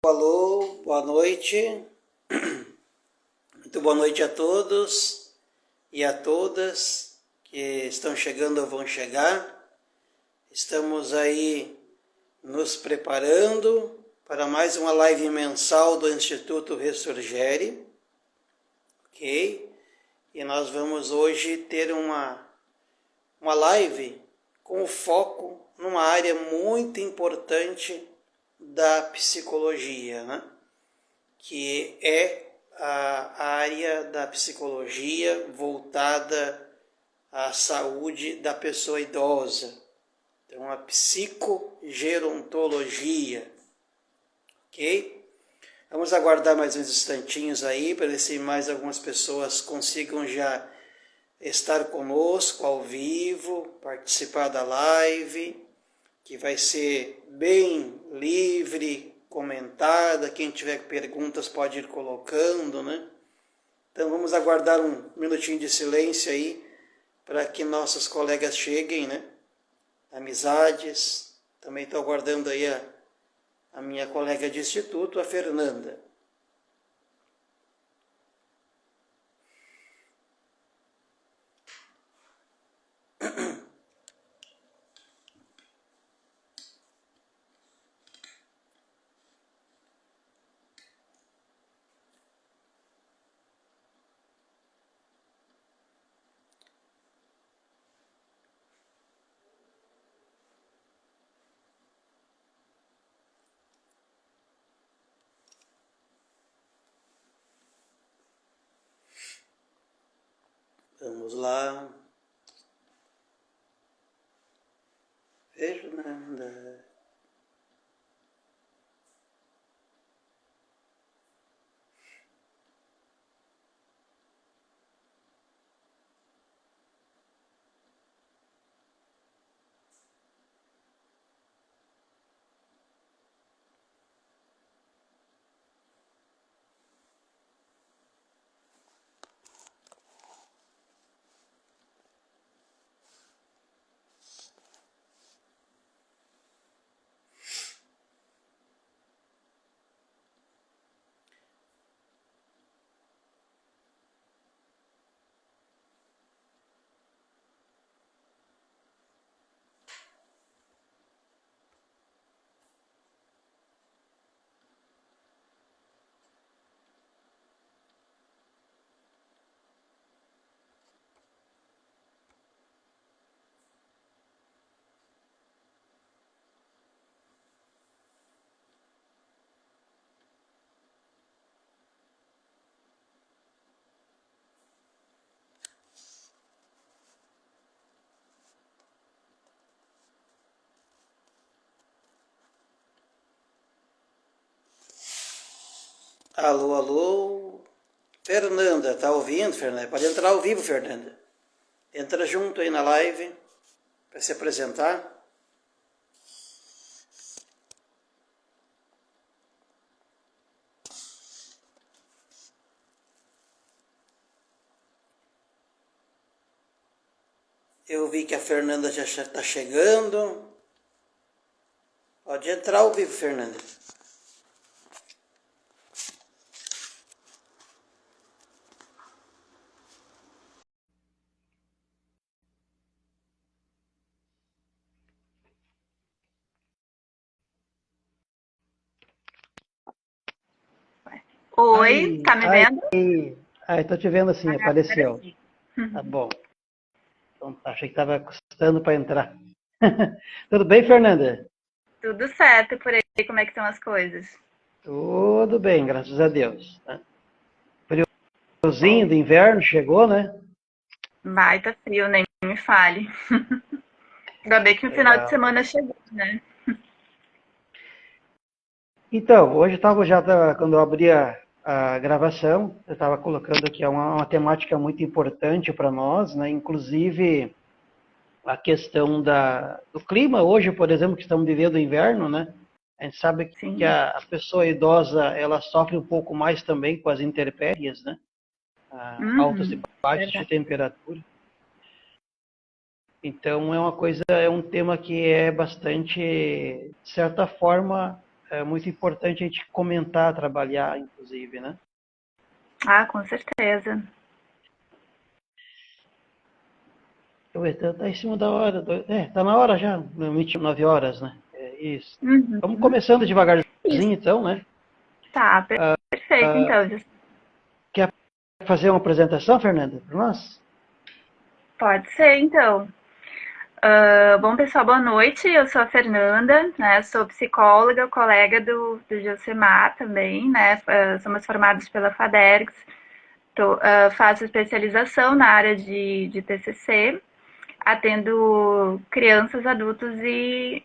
Alô, boa noite. Muito boa noite a todos e a todas que estão chegando ou vão chegar. Estamos aí nos preparando para mais uma live mensal do Instituto Ressurgere, ok? E nós vamos hoje ter uma live com foco numa área muito importante da psicologia, né? Que é a área da psicologia voltada à saúde da pessoa idosa. Então, a psicogerontologia, ok? Vamos aguardar mais uns instantinhos aí para ver se mais algumas pessoas consigam já estar conosco ao vivo, participar da live, que vai ser bem livre, comentada. Quem tiver perguntas pode ir colocando, né? Então vamos aguardar um minutinho de silêncio aí para que nossos colegas cheguem, né? Amizades. Também estou aguardando aí a minha colega de instituto, a Fernanda. Vamos lá. Fernanda. Alô, alô. Fernanda, tá ouvindo, Fernanda? Pode entrar ao vivo, Fernanda. Entra junto aí na live para se apresentar. Eu vi que a Fernanda já está chegando. Pode entrar ao vivo, Fernanda. Oi, tá me vendo? Estou te vendo assim, apareceu. Tá bom. Então, achei que estava custando para entrar. Tudo bem, Fernanda? Tudo certo por aí, como é que estão as coisas? Tudo bem, graças a Deus. Friozinho do inverno chegou, né? Baita frio, nem me fale. Ainda bem que o final de Legal. semana chegou, né? Então, hoje quando eu abri a gravação, eu estava colocando aqui uma temática muito importante para nós, né? Inclusive a questão do clima hoje, por exemplo, que estamos vivendo o inverno, né? A gente sabe que Sim, a pessoa idosa, ela sofre um pouco mais também com as intempéries, né? Altos e baixos de verdade. temperatura. Então é um tema que é bastante, de certa forma, é muito importante a gente comentar, trabalhar, inclusive, né? Ah, com certeza. Tá em cima da hora. Tá na hora já, 29 horas, né? É isso. Uhum. Vamos começando devagarzinho, Isso. então, né? Tá, perfeito, então. Quer fazer uma apresentação, Fernanda, para nós? Pode ser, então. Bom, pessoal, boa noite. Eu sou a Fernanda, né? Sou psicóloga, colega do Josemar também, né? Somos formados pela FADERGS. Faço especialização na área de TCC, atendo crianças, adultos e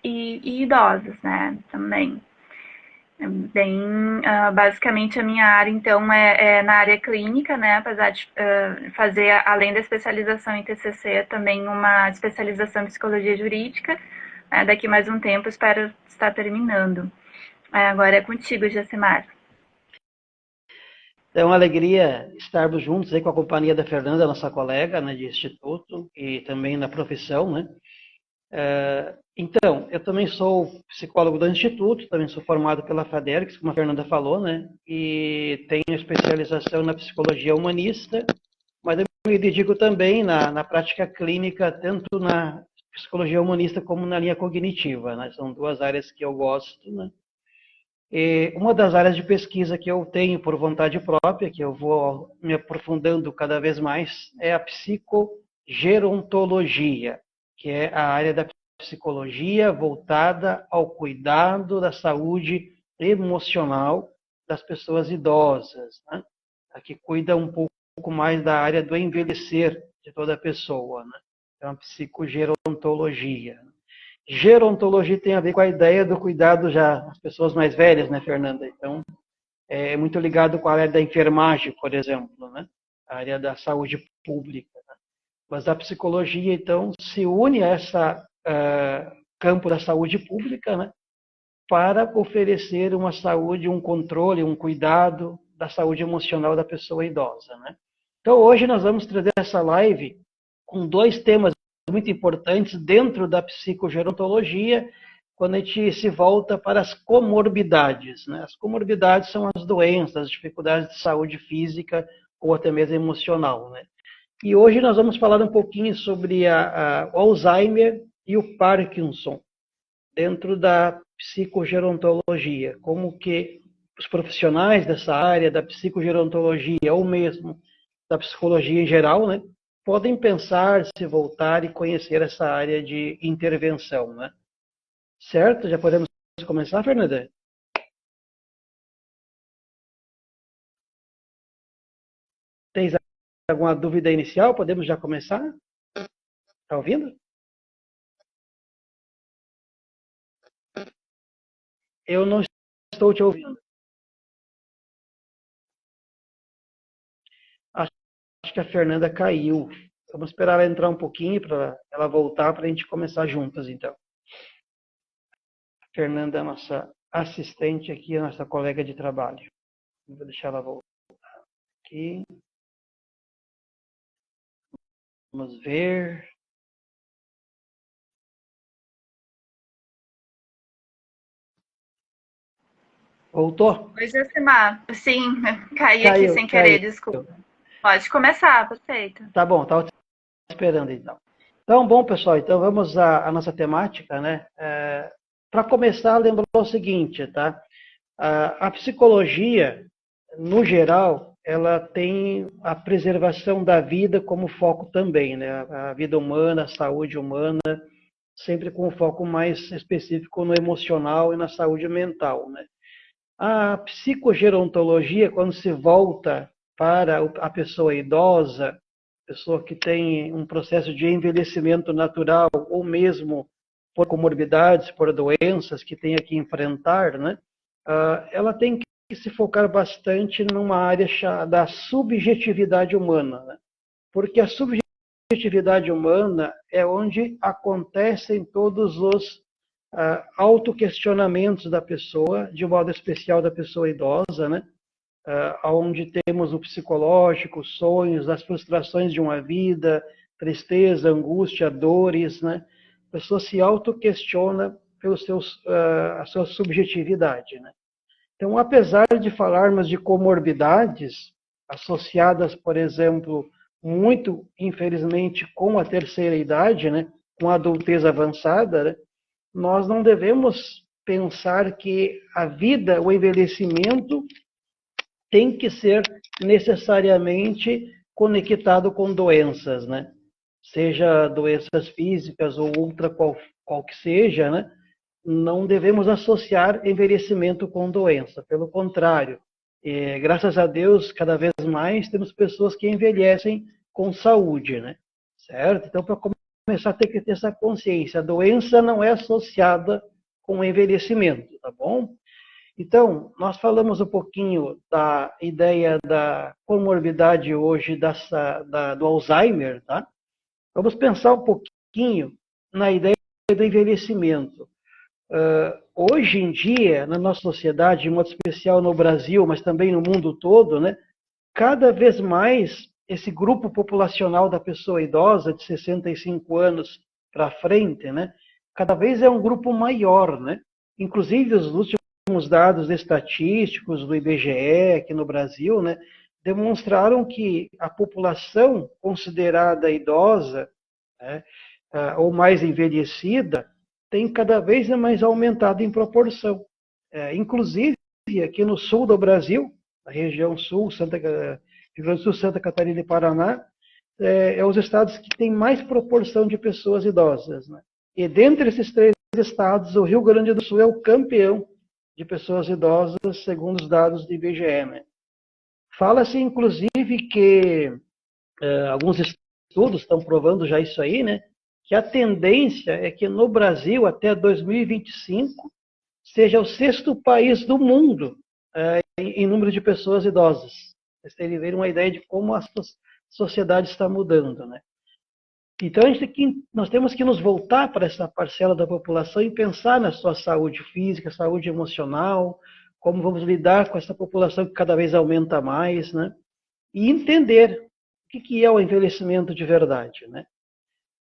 idosos, né? Também. Bem, basicamente a minha área, então, é na área clínica, né? Apesar de fazer, além da especialização em TCC, também uma especialização em psicologia jurídica. Daqui mais um tempo, espero estar terminando. Agora é contigo, Jacimar. É uma alegria estarmos juntos aí com a companhia da Fernanda, nossa colega, né, de instituto e também na profissão, né? Então, eu também sou psicólogo do Instituto, também sou formado pela FADERGS, como a Fernanda falou, né? E tenho especialização na psicologia humanista, mas eu me dedico também na prática clínica, tanto na psicologia humanista como na linha cognitiva, né? São duas áreas que eu gosto, né? E uma das áreas de pesquisa que eu tenho por vontade própria, que eu vou me aprofundando cada vez mais, é a psicogerontologia, que é a área da psicologia voltada ao cuidado da saúde emocional das pessoas idosas, né? A que cuida um pouco mais da área do envelhecer de toda a pessoa, né? É uma psicogerontologia. Gerontologia tem a ver com a ideia do cuidado já das pessoas mais velhas, né, Fernanda? Então, é muito ligado com a área da enfermagem, por exemplo, né? A área da saúde pública. Né? Mas a psicologia, então, se une a essa campo da saúde pública, né? Para oferecer uma saúde, um controle, um cuidado da saúde emocional da pessoa idosa, né? Então, hoje nós vamos trazer essa live com dois temas muito importantes dentro da psicogerontologia, quando a gente se volta para as comorbidades, né? As comorbidades são as doenças, as dificuldades de saúde física ou até mesmo emocional, né? E hoje nós vamos falar um pouquinho sobre o Alzheimer e o Parkinson dentro da psicogerontologia, como que os profissionais dessa área da psicogerontologia ou mesmo da psicologia em geral, né, podem pensar, se voltar e conhecer essa área de intervenção, né? Certo? Já podemos começar, Fernanda? Tens alguma dúvida inicial? Podemos já começar? Está ouvindo? Eu não estou te ouvindo. Acho que a Fernanda caiu. Vamos esperar ela entrar um pouquinho para ela voltar para a gente começar juntas, então. Fernanda é a nossa assistente aqui, a nossa colega de trabalho. Vou deixar ela voltar aqui. Vamos ver. Voltou? Oi, Josimar. Sim, caí aqui Caiu, sem caiu. querer, desculpa. Pode começar, perfeito. Tá bom, estava esperando então. Então, bom, pessoal, então vamos à nossa temática, né? Para começar, lembrar o seguinte, tá? A psicologia, no geral, ela tem a preservação da vida como foco também, né? A vida humana, a saúde humana, sempre com um foco mais específico no emocional e na saúde mental, né? A psicogerontologia, quando se volta para a pessoa idosa, pessoa que tem um processo de envelhecimento natural ou mesmo por comorbidades, por doenças que tem que enfrentar, né? Ela tem que se focar bastante numa área da subjetividade humana, né? Porque a subjetividade humana é onde acontecem todos os autoquestionamentos da pessoa, de modo especial da pessoa idosa, né? Onde temos o psicológico, sonhos, as frustrações de uma vida, tristeza, angústia, dores, né? A pessoa se autoquestiona a sua subjetividade, né? Então, apesar de falarmos de comorbidades associadas, por exemplo, muito, infelizmente, com a terceira idade, né, com a adultez avançada, né, nós não devemos pensar que a vida, o envelhecimento, tem que ser necessariamente conectado com doenças, né? Seja doenças físicas ou outra qual que seja, né? Não devemos associar envelhecimento com doença. Pelo contrário, graças a Deus, cada vez mais temos pessoas que envelhecem com saúde, né? Certo? Então, para começar a ter que ter essa consciência, a doença não é associada com envelhecimento, tá bom? Então, nós falamos um pouquinho da ideia da comorbidade hoje do Alzheimer, tá? Vamos pensar um pouquinho na ideia do envelhecimento. Hoje em dia, na nossa sociedade, de modo especial no Brasil, mas também no mundo todo, né, cada vez mais esse grupo populacional da pessoa idosa, de 65 anos para frente, né, cada vez é um grupo maior, né? Inclusive, os últimos dados estatísticos do IBGE aqui no Brasil, né, demonstraram que a população considerada idosa, né, ou mais envelhecida tem cada vez mais aumentado em proporção. Inclusive, aqui no sul do Brasil, na região sul, Rio Grande do Sul, Santa Catarina e Paraná, os estados que têm mais proporção de pessoas idosas, né? E dentre esses 3 estados, o Rio Grande do Sul é o campeão de pessoas idosas, segundo os dados do IBGE, né? Fala-se, inclusive, que alguns estudos estão provando já isso aí, né? Que a tendência é que no Brasil, até 2025, seja o 6º país do mundo em número de pessoas idosas. Vocês terem uma ideia de como a sociedade está mudando, né? Então, nós temos que nos voltar para essa parcela da população e pensar na sua saúde física, saúde emocional, como vamos lidar com essa população que cada vez aumenta mais, né? E entender o que é o envelhecimento de verdade, né?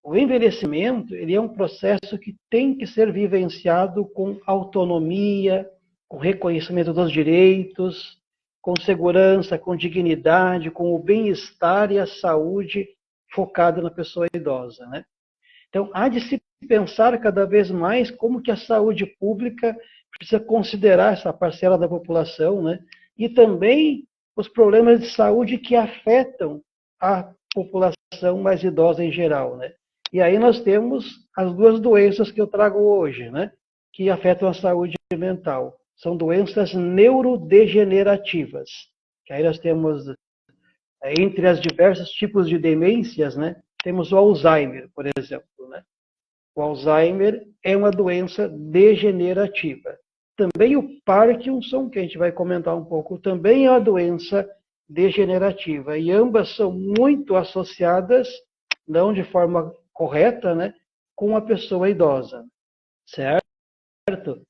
O envelhecimento, ele é um processo que tem que ser vivenciado com autonomia, com reconhecimento dos direitos, com segurança, com dignidade, com o bem-estar e a saúde focada na pessoa idosa, né? Então, há de se pensar cada vez mais como que a saúde pública precisa considerar essa parcela da população, né? E também os problemas de saúde que afetam a população mais idosa em geral, né? E aí nós temos as 2 doenças que eu trago hoje, né? Que afetam a saúde mental. São doenças neurodegenerativas. Que aí nós temos, entre as diversos tipos de demências, né? Temos o Alzheimer, por exemplo, né? O Alzheimer é uma doença degenerativa. Também o Parkinson, que a gente vai comentar um pouco, também é uma doença degenerativa. E ambas são muito associadas, não de forma correta, né, com a pessoa idosa, certo?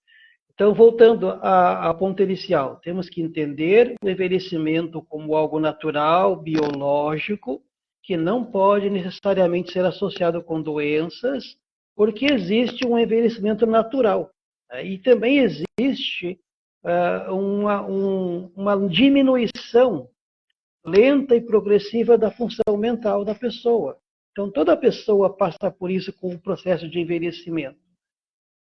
Então, voltando à ponta inicial, temos que entender o envelhecimento como algo natural, biológico, que não pode necessariamente ser associado com doenças, porque existe um envelhecimento natural. E também existe uma diminuição lenta e progressiva da função mental da pessoa. Então, toda pessoa passa por isso com o processo de envelhecimento.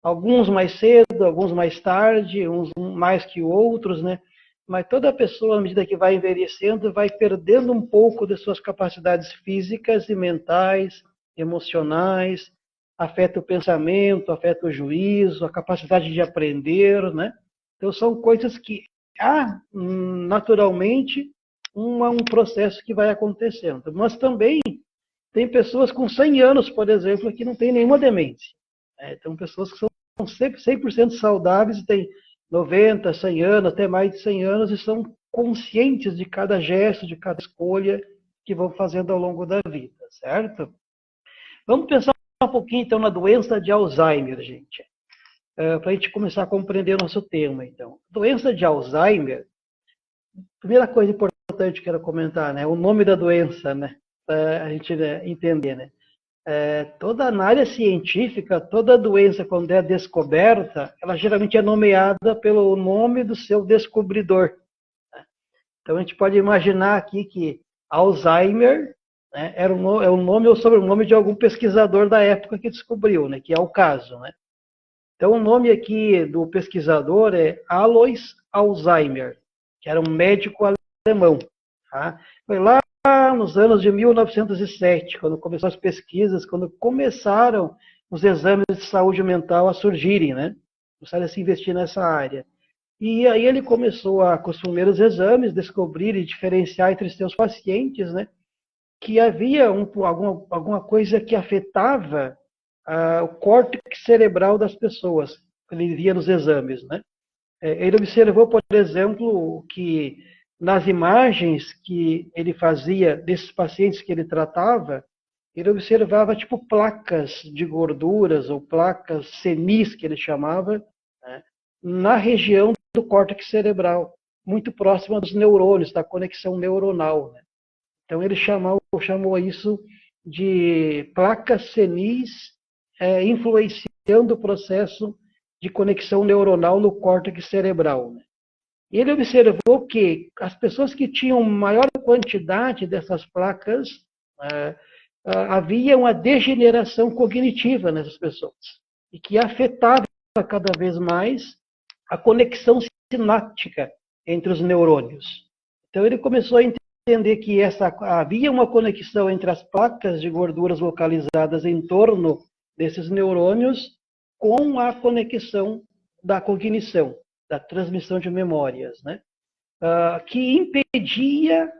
Alguns mais cedo, alguns mais tarde, uns mais que outros, né? Mas toda pessoa, à medida que vai envelhecendo, vai perdendo um pouco das suas capacidades físicas e mentais, emocionais, afeta o pensamento, afeta o juízo, a capacidade de aprender, né? Então, são coisas que há, naturalmente, um processo que vai acontecendo. Mas também tem pessoas com 100 anos, por exemplo, que não tem nenhuma demência. Então, pessoas que são 100% saudáveis, têm 90, 100 anos, até mais de 100 anos, e são conscientes de cada gesto, de cada escolha que vão fazendo ao longo da vida, certo? Vamos pensar um pouquinho, então, na doença de Alzheimer, gente. Para a gente começar a compreender o nosso tema, então. Doença de Alzheimer, primeira coisa importante que eu quero comentar, né? O nome da doença, né? Para a gente entender, né? toda na área científica, toda doença, quando é descoberta, ela geralmente é nomeada pelo nome do seu descobridor. Então, a gente pode imaginar aqui que Alzheimer, né, é o nome ou sobrenome de algum pesquisador da época que descobriu, né, que é o caso. Né? Então, o nome aqui do pesquisador é Alois Alzheimer, que era um médico alemão. Tá? Foi lá nos anos de 1907, quando começaram as pesquisas, quando começaram os exames de saúde mental a surgirem, né? Começaram a se investir nessa área. E aí ele começou com os primeiros exames, descobrir e diferenciar entre seus pacientes, né? Que havia alguma coisa que afetava o córtex cerebral das pessoas, que ele via nos exames, né? Ele observou, por exemplo, que nas imagens que ele fazia desses pacientes que ele tratava, ele observava tipo placas de gorduras ou placas senis, que ele chamava, né, na região do córtex cerebral, muito próxima dos neurônios, da conexão neuronal. Né? Então ele chamou isso de placas senis influenciando o processo de conexão neuronal no córtex cerebral. Né? E ele observou que as pessoas que tinham maior quantidade dessas placas, havia uma degeneração cognitiva nessas pessoas, e que afetava cada vez mais a conexão sináptica entre os neurônios. Então ele começou a entender que havia uma conexão entre as placas de gorduras localizadas em torno desses neurônios com a conexão da cognição, da transmissão de memórias, né? Que impedia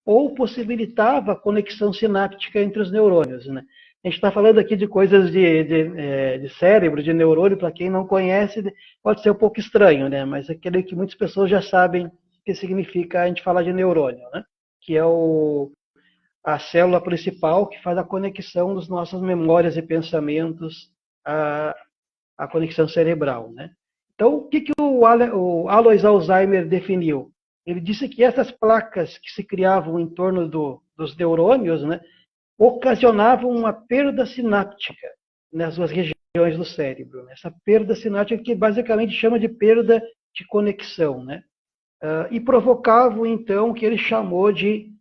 ou possibilitava a conexão sináptica entre os neurônios. Né? A gente está falando aqui de coisas de cérebro, de neurônio, para quem não conhece, pode ser um pouco estranho, né? Mas é aquele que muitas pessoas já sabem o que significa a gente falar de neurônio, né? Que é a célula principal que faz a conexão das nossas memórias e pensamentos à conexão cerebral. Né? Então, o que o Alois Alzheimer definiu? Ele disse que essas placas que se criavam em torno dos neurônios, né, ocasionavam uma perda sináptica nas suas regiões do cérebro. Né? Essa perda sináptica que basicamente chama de perda de conexão. Né? E provocavam, então, o que ele chamou de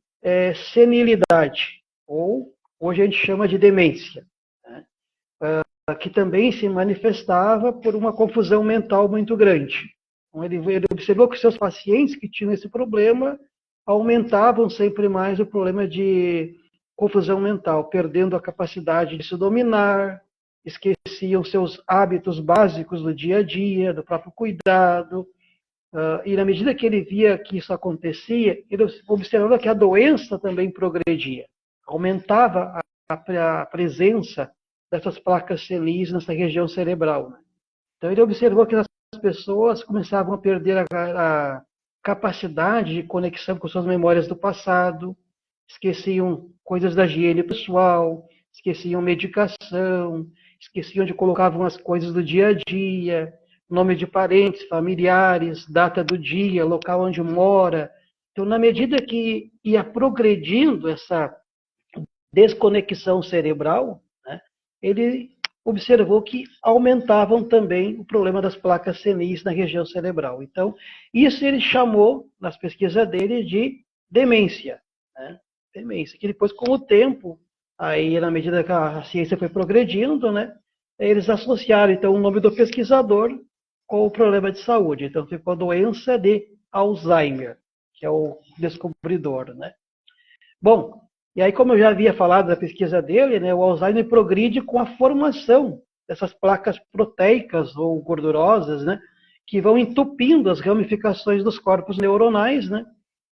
senilidade, ou hoje a gente chama de demência. Né? Que também se manifestava por uma confusão mental muito grande. Então, ele observou que seus pacientes que tinham esse problema aumentavam sempre mais o problema de confusão mental, perdendo a capacidade de se dominar, esqueciam seus hábitos básicos do dia a dia, do próprio cuidado. E na medida que ele via que isso acontecia, ele observava que a doença também progredia, aumentava a presença dessas placas senis nessa região cerebral. Né? Então ele observou que as pessoas começavam a perder a capacidade de conexão com suas memórias do passado, esqueciam coisas da higiene pessoal, esqueciam medicação, esqueciam de colocar as coisas do dia a dia, nome de parentes, familiares, data do dia, local onde mora. Então, na medida que ia progredindo essa desconexão cerebral, né, ele observou que aumentavam também o problema das placas senis na região cerebral. Então, isso ele chamou, nas pesquisas dele, de demência. Né? Demência, que depois, com o tempo, aí na medida que a ciência foi progredindo, né, eles associaram, então, o nome do pesquisador com o problema de saúde. Então, ficou a doença de Alzheimer, que é o descobridor. Né? Bom, e aí, como eu já havia falado da pesquisa dele, né, o Alzheimer progride com a formação dessas placas proteicas ou gordurosas, né, que vão entupindo as ramificações dos corpos neuronais, né,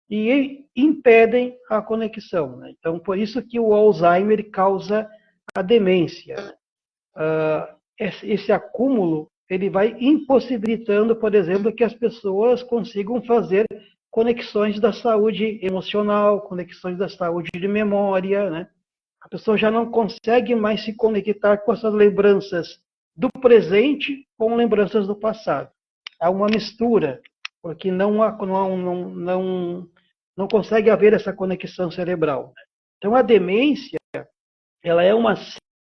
e impedem a conexão. Né? Então, por isso que o Alzheimer causa a demência. Esse acúmulo ele vai impossibilitando, por exemplo, que as pessoas consigam fazer conexões da saúde emocional, conexões da saúde de memória, né? A pessoa já não consegue mais se conectar com essas lembranças do presente com lembranças do passado. Há uma mistura, porque não consegue haver essa conexão cerebral. Então, a demência, ela é uma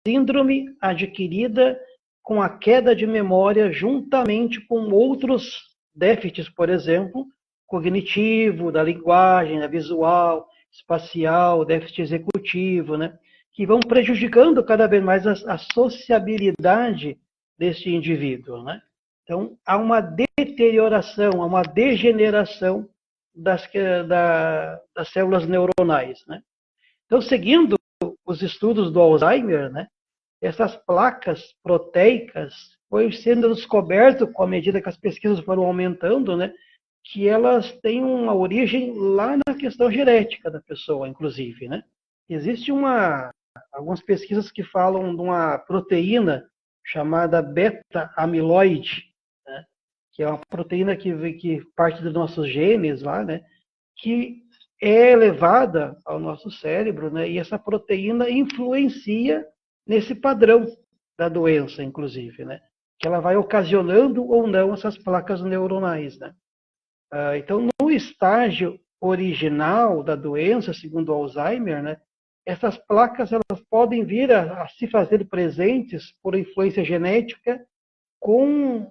síndrome adquirida com a queda de memória juntamente com outros déficits, por exemplo, cognitivo, da linguagem, da visual, espacial, déficit executivo, né? Que vão prejudicando cada vez mais a sociabilidade desse indivíduo, né? Então, há uma deterioração, há uma degeneração das células neuronais, né? Então, seguindo os estudos do Alzheimer, né, essas placas proteicas foi sendo descoberto com a medida que as pesquisas foram aumentando, né, que elas têm uma origem lá na questão genética da pessoa, inclusive, né? Existe algumas pesquisas que falam de uma proteína chamada beta-amiloide, né, que é uma proteína que parte dos nossos genes lá, né, que é levada ao nosso cérebro, né, e essa proteína influencia nesse padrão da doença, inclusive, né, que ela vai ocasionando ou não essas placas neuronais, né. Então, no estágio original da doença, segundo o Alzheimer, né, essas placas elas podem vir a se fazer presentes por influência genética com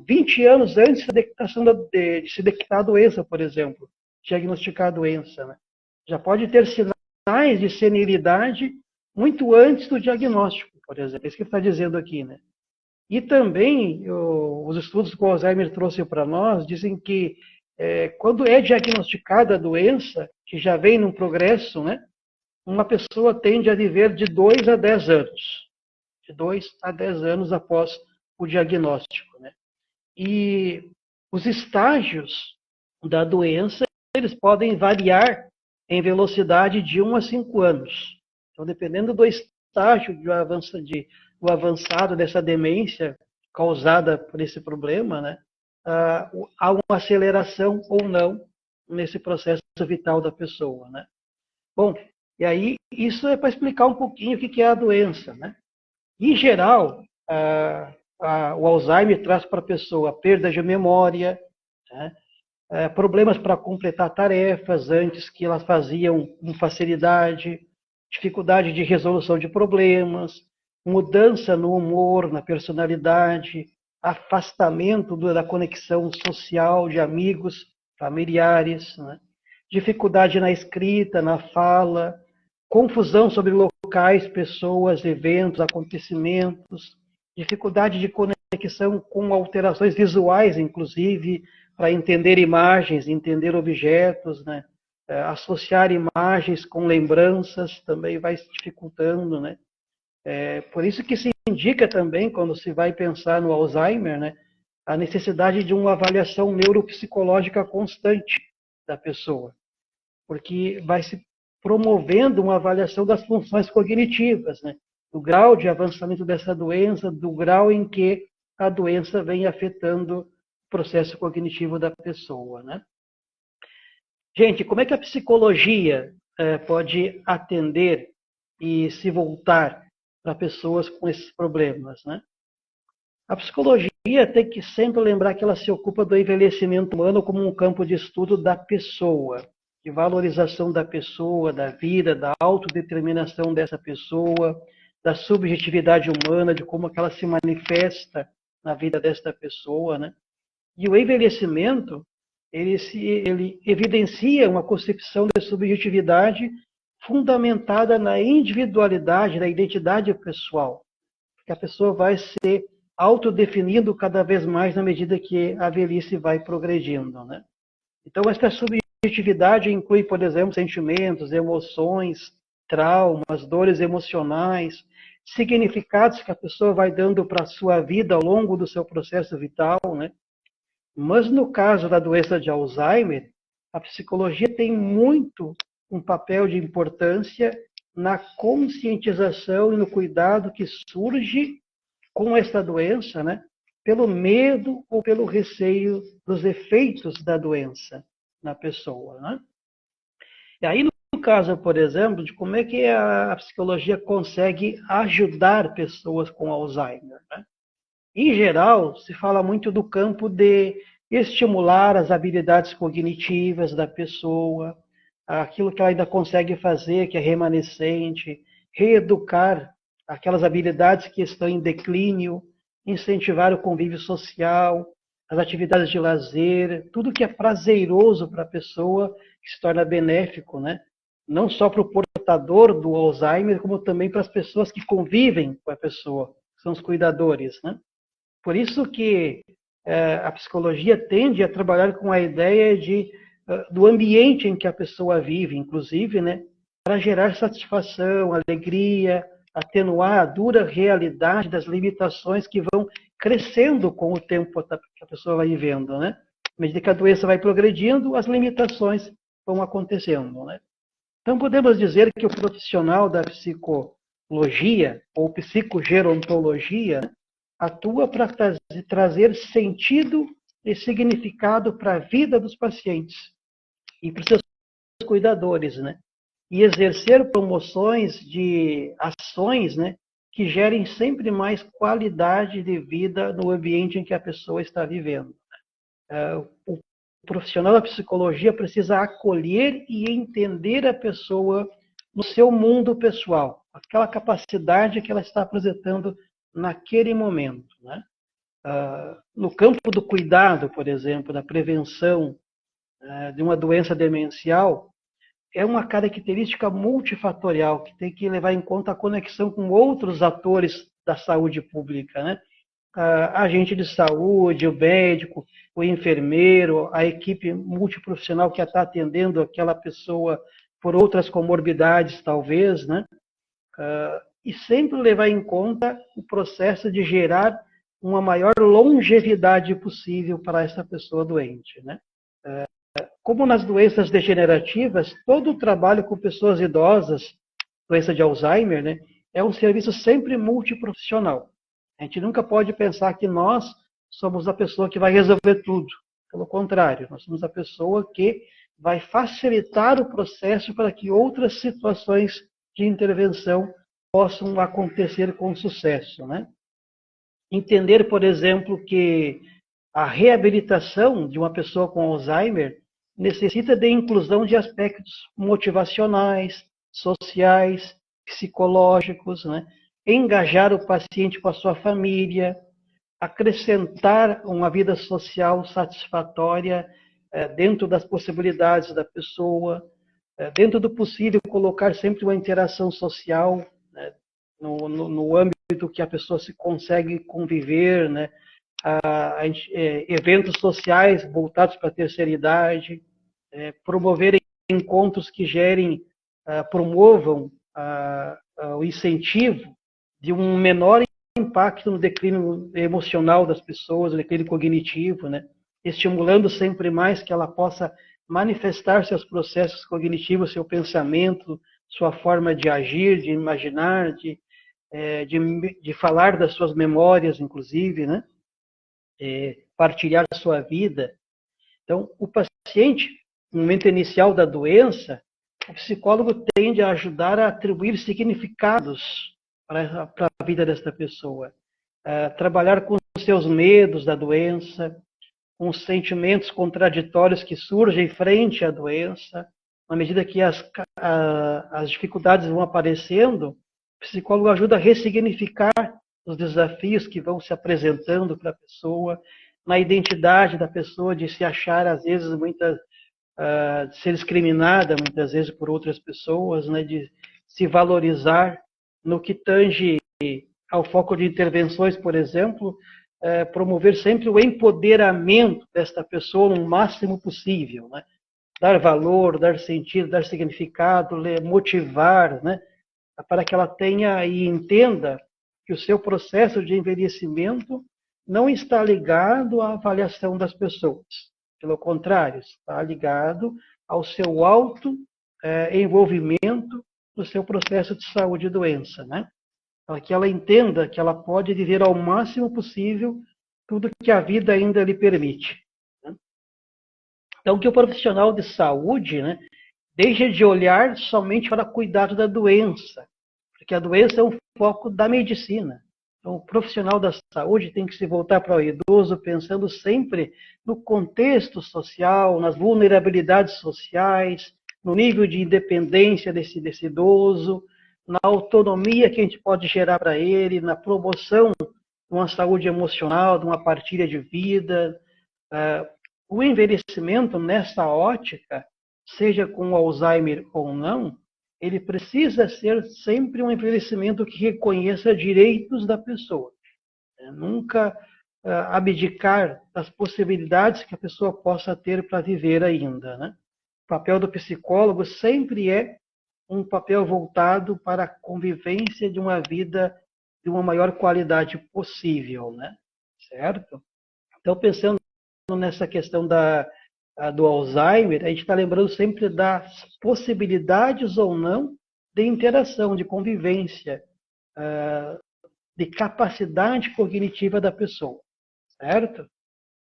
20 anos antes de se detectar a doença, por exemplo, diagnosticar a doença, né? Já pode ter sinais de senilidade muito antes do diagnóstico, por exemplo. É isso que ele está dizendo aqui, né? E também, os estudos que o Alzheimer trouxe para nós dizem que quando é diagnosticada a doença, que já vem num progresso, né, uma pessoa tende a viver de 2 a 10 anos. De 2 a 10 anos após o diagnóstico, né? E os estágios da doença, eles podem variar em velocidade de 1 a 5 anos. Então, dependendo do estágio do avançado dessa demência causada por esse problema, né, há uma aceleração ou não nesse processo vital da pessoa, né? Bom, e aí isso é para explicar um pouquinho o que é a doença, né? Em geral, o Alzheimer traz para a pessoa perda de memória, né? Problemas para completar tarefas antes que elas faziam com facilidade, dificuldade de resolução de problemas, mudança no humor, na personalidade, afastamento da conexão social de amigos, familiares, né? Dificuldade na escrita, na fala, confusão sobre locais, pessoas, eventos, acontecimentos, dificuldade de conexão com alterações visuais, inclusive, para entender imagens, entender objetos, né? Associar imagens com lembranças também vai se dificultando, né? Por isso que se indica também, quando se vai pensar no Alzheimer, né, a necessidade de uma avaliação neuropsicológica constante da pessoa, porque vai se promovendo uma avaliação das funções cognitivas, né, do grau de avançamento dessa doença, do grau em que a doença vem afetando o processo cognitivo da pessoa, né? Gente, como é que a psicologia pode atender e se voltar para pessoas com esses problemas, né? A psicologia tem que sempre lembrar que ela se ocupa do envelhecimento humano como um campo de estudo da pessoa, de valorização da pessoa, da vida, da autodeterminação dessa pessoa, da subjetividade humana, de como ela se manifesta na vida desta pessoa, né? E o envelhecimento, ele evidencia uma concepção de subjetividade fundamentada na individualidade, na identidade pessoal, que a pessoa vai se autodefinindo cada vez mais na medida que a velhice vai progredindo, né? Então, essa subjetividade inclui, por exemplo, sentimentos, emoções, traumas, dores emocionais, significados que a pessoa vai dando para a sua vida ao longo do seu processo vital, né? Mas no caso da doença de Alzheimer, a psicologia tem muito um papel de importância na conscientização e no cuidado que surge com essa doença, né? Pelo medo ou pelo receio dos efeitos da doença na pessoa, né? E aí, no caso, por exemplo, de como é que a psicologia consegue ajudar pessoas com Alzheimer, né? Em geral, se fala muito do campo de estimular as habilidades cognitivas da pessoa, aquilo que ela ainda consegue fazer, que é remanescente, reeducar aquelas habilidades que estão em declínio, incentivar o convívio social, as atividades de lazer, tudo que é prazeroso para a pessoa, que se torna benéfico, né? Não só para o portador do Alzheimer, como também para as pessoas que convivem com a pessoa, que são os cuidadores, né? Por isso que a psicologia tende a trabalhar com a ideia do ambiente em que a pessoa vive, inclusive, né, para gerar satisfação, alegria, atenuar a dura realidade das limitações que vão crescendo com o tempo que a pessoa vai vivendo, né? À medida que a doença vai progredindo, as limitações vão acontecendo, né? Então, podemos dizer que o profissional da psicologia ou psicogerontologia atua para trazer sentido e significado para a vida dos pacientes e para os seus cuidadores, né? E exercer promoções de ações, né, que gerem sempre mais qualidade de vida no ambiente em que a pessoa está vivendo. O profissional da psicologia precisa acolher e entender a pessoa no seu mundo pessoal, aquela capacidade que ela está apresentando naquele momento, né? No campo do cuidado, por exemplo, da prevenção de uma doença demencial, é uma característica multifatorial que tem que levar em conta a conexão com outros atores da saúde pública, né? Agente de saúde, o médico, o enfermeiro, a equipe multiprofissional que está atendendo aquela pessoa por outras comorbidades, talvez, né? E sempre levar em conta o processo de gerar uma maior longevidade possível para essa pessoa doente, né? Como nas doenças degenerativas, todo o trabalho com pessoas idosas, doença de Alzheimer, né, é um serviço sempre multiprofissional. A gente nunca pode pensar que nós somos a pessoa que vai resolver tudo. Pelo contrário, nós somos a pessoa que vai facilitar o processo para que outras situações de intervenção possam acontecer com sucesso, né? Entender, por exemplo, que a reabilitação de uma pessoa com Alzheimer necessita de inclusão de aspectos motivacionais, sociais, psicológicos, né? Engajar o paciente com a sua família, acrescentar uma vida social satisfatória dentro das possibilidades da pessoa, dentro do possível, colocar sempre uma interação social, né, no âmbito que a pessoa se consegue conviver, né, eventos sociais voltados para a terceira idade, promover encontros que promovam o incentivo de um menor impacto no declínio emocional das pessoas, no declínio cognitivo, né? Estimulando sempre mais que ela possa manifestar seus processos cognitivos, seu pensamento, sua forma de agir, de imaginar, de falar das suas memórias, inclusive, né? Partilhar a sua vida. Então, o paciente, no momento inicial da doença, o psicólogo tende a ajudar a atribuir significados para a vida desta pessoa. Trabalhar com os seus medos da doença, com os sentimentos contraditórios que surgem frente à doença. À medida que as dificuldades vão aparecendo, o psicólogo ajuda a ressignificar os desafios que vão se apresentando para a pessoa, na identidade da pessoa, de se achar, às vezes, de ser discriminada, muitas vezes, por outras pessoas, né, de se valorizar. No que tange ao foco de intervenções, por exemplo, promover sempre o empoderamento desta pessoa no máximo possível, né? Dar valor, dar sentido, dar significado, motivar, né? Para que ela tenha e entenda que o seu processo de envelhecimento não está ligado à avaliação das pessoas. Pelo contrário, está ligado ao seu envolvimento no seu processo de saúde e doença, né? Para que ela entenda que ela pode viver ao máximo possível tudo que a vida ainda lhe permite, né? Então, que o profissional de saúde, né, deixe de olhar somente para o cuidado da doença, porque a doença é um foco da medicina. Então, o profissional da saúde tem que se voltar para o idoso pensando sempre no contexto social, nas vulnerabilidades sociais, no nível de independência desse idoso, na autonomia que a gente pode gerar para ele, na promoção de uma saúde emocional, de uma partilha de vida. O envelhecimento, nessa ótica, seja com Alzheimer ou não, ele precisa ser sempre um envelhecimento que reconheça direitos da pessoa. Nunca abdicar das possibilidades que a pessoa possa ter para viver ainda, né? O papel do psicólogo sempre é um papel voltado para a convivência de uma vida de uma maior qualidade possível, né? Certo? Então, pensando nessa questão do Alzheimer, a gente está lembrando sempre das possibilidades ou não de interação, de convivência, de capacidade cognitiva da pessoa, certo?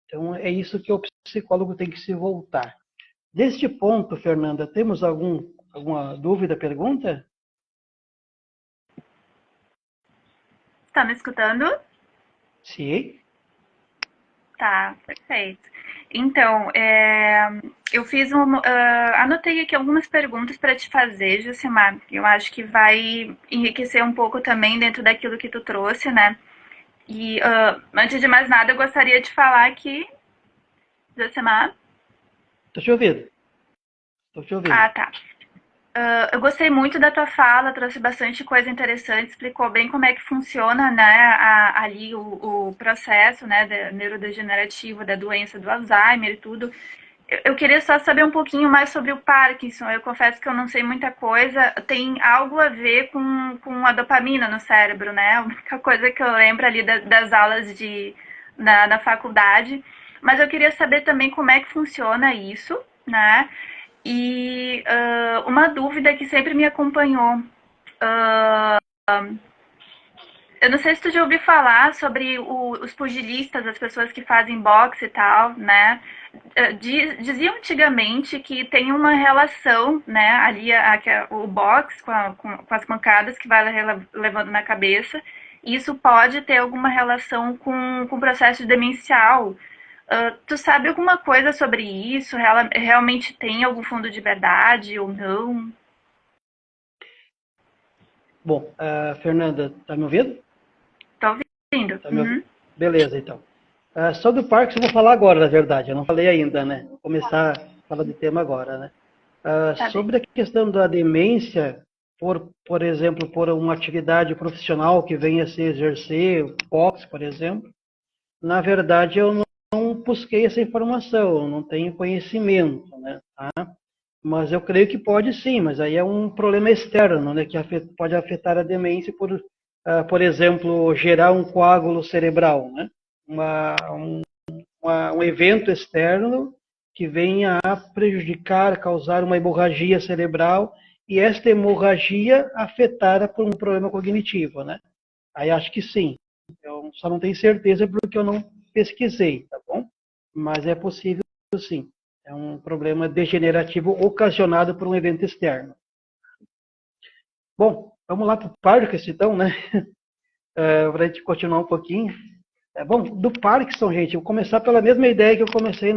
Então, é isso que o psicólogo tem que se voltar. Deste ponto, Fernanda, temos alguma dúvida, pergunta? Está me escutando? Sim. Tá, perfeito. Então, eu fiz anotei aqui algumas perguntas para te fazer, Josimar. Eu acho que vai enriquecer um pouco também dentro daquilo que tu trouxe, né? E antes de mais nada, eu gostaria de falar que, Josimar. Estou te ouvindo. Ah, tá. Eu gostei muito da tua fala, trouxe bastante coisa interessante, explicou bem como é que funciona, né, ali o processo, né, neurodegenerativo da doença do Alzheimer e tudo. Eu queria só saber um pouquinho mais sobre o Parkinson. Eu confesso que eu não sei muita coisa. Tem algo a ver com a dopamina no cérebro, né? A única coisa que eu lembro ali das aulas da faculdade. Mas eu queria saber também como é que funciona isso, né? E uma dúvida que sempre me acompanhou. Eu não sei se tu já ouviu falar sobre os pugilistas, as pessoas que fazem boxe e tal, né? Diziam antigamente que tem uma relação, né? Ali o boxe com as pancadas que vai levando na cabeça. E isso pode ter alguma relação com o processo demencial. Tu sabe alguma coisa sobre isso? Realmente tem algum fundo de verdade ou não? Bom, Fernanda, está me ouvindo? Tô ouvindo. Tá me ouvindo? Beleza, então. Sobre o Parkinson eu vou falar agora, na verdade. Eu não falei ainda, né? Vou começar a falar do tema agora, né? Sobre a questão da demência, por exemplo, por uma atividade profissional que venha a se exercer, boxe, por exemplo, na verdade eu não busquei essa informação, eu não tenho conhecimento, né? Tá? Mas eu creio que pode sim, mas aí é um problema externo, né? Que pode afetar a demência por exemplo, gerar um coágulo cerebral, né? Um evento externo que venha a prejudicar, causar uma hemorragia cerebral e esta hemorragia afetada por um problema cognitivo, né? Aí acho que sim. Eu só não tenho certeza porque eu não pesquisei, tá bom? Mas é possível sim. É um problema degenerativo ocasionado por um evento externo. Bom, vamos lá para o Parkinson, então, né? Para a gente continuar um pouquinho. Bom, do Parkinson, gente, eu vou começar pela mesma ideia que eu comecei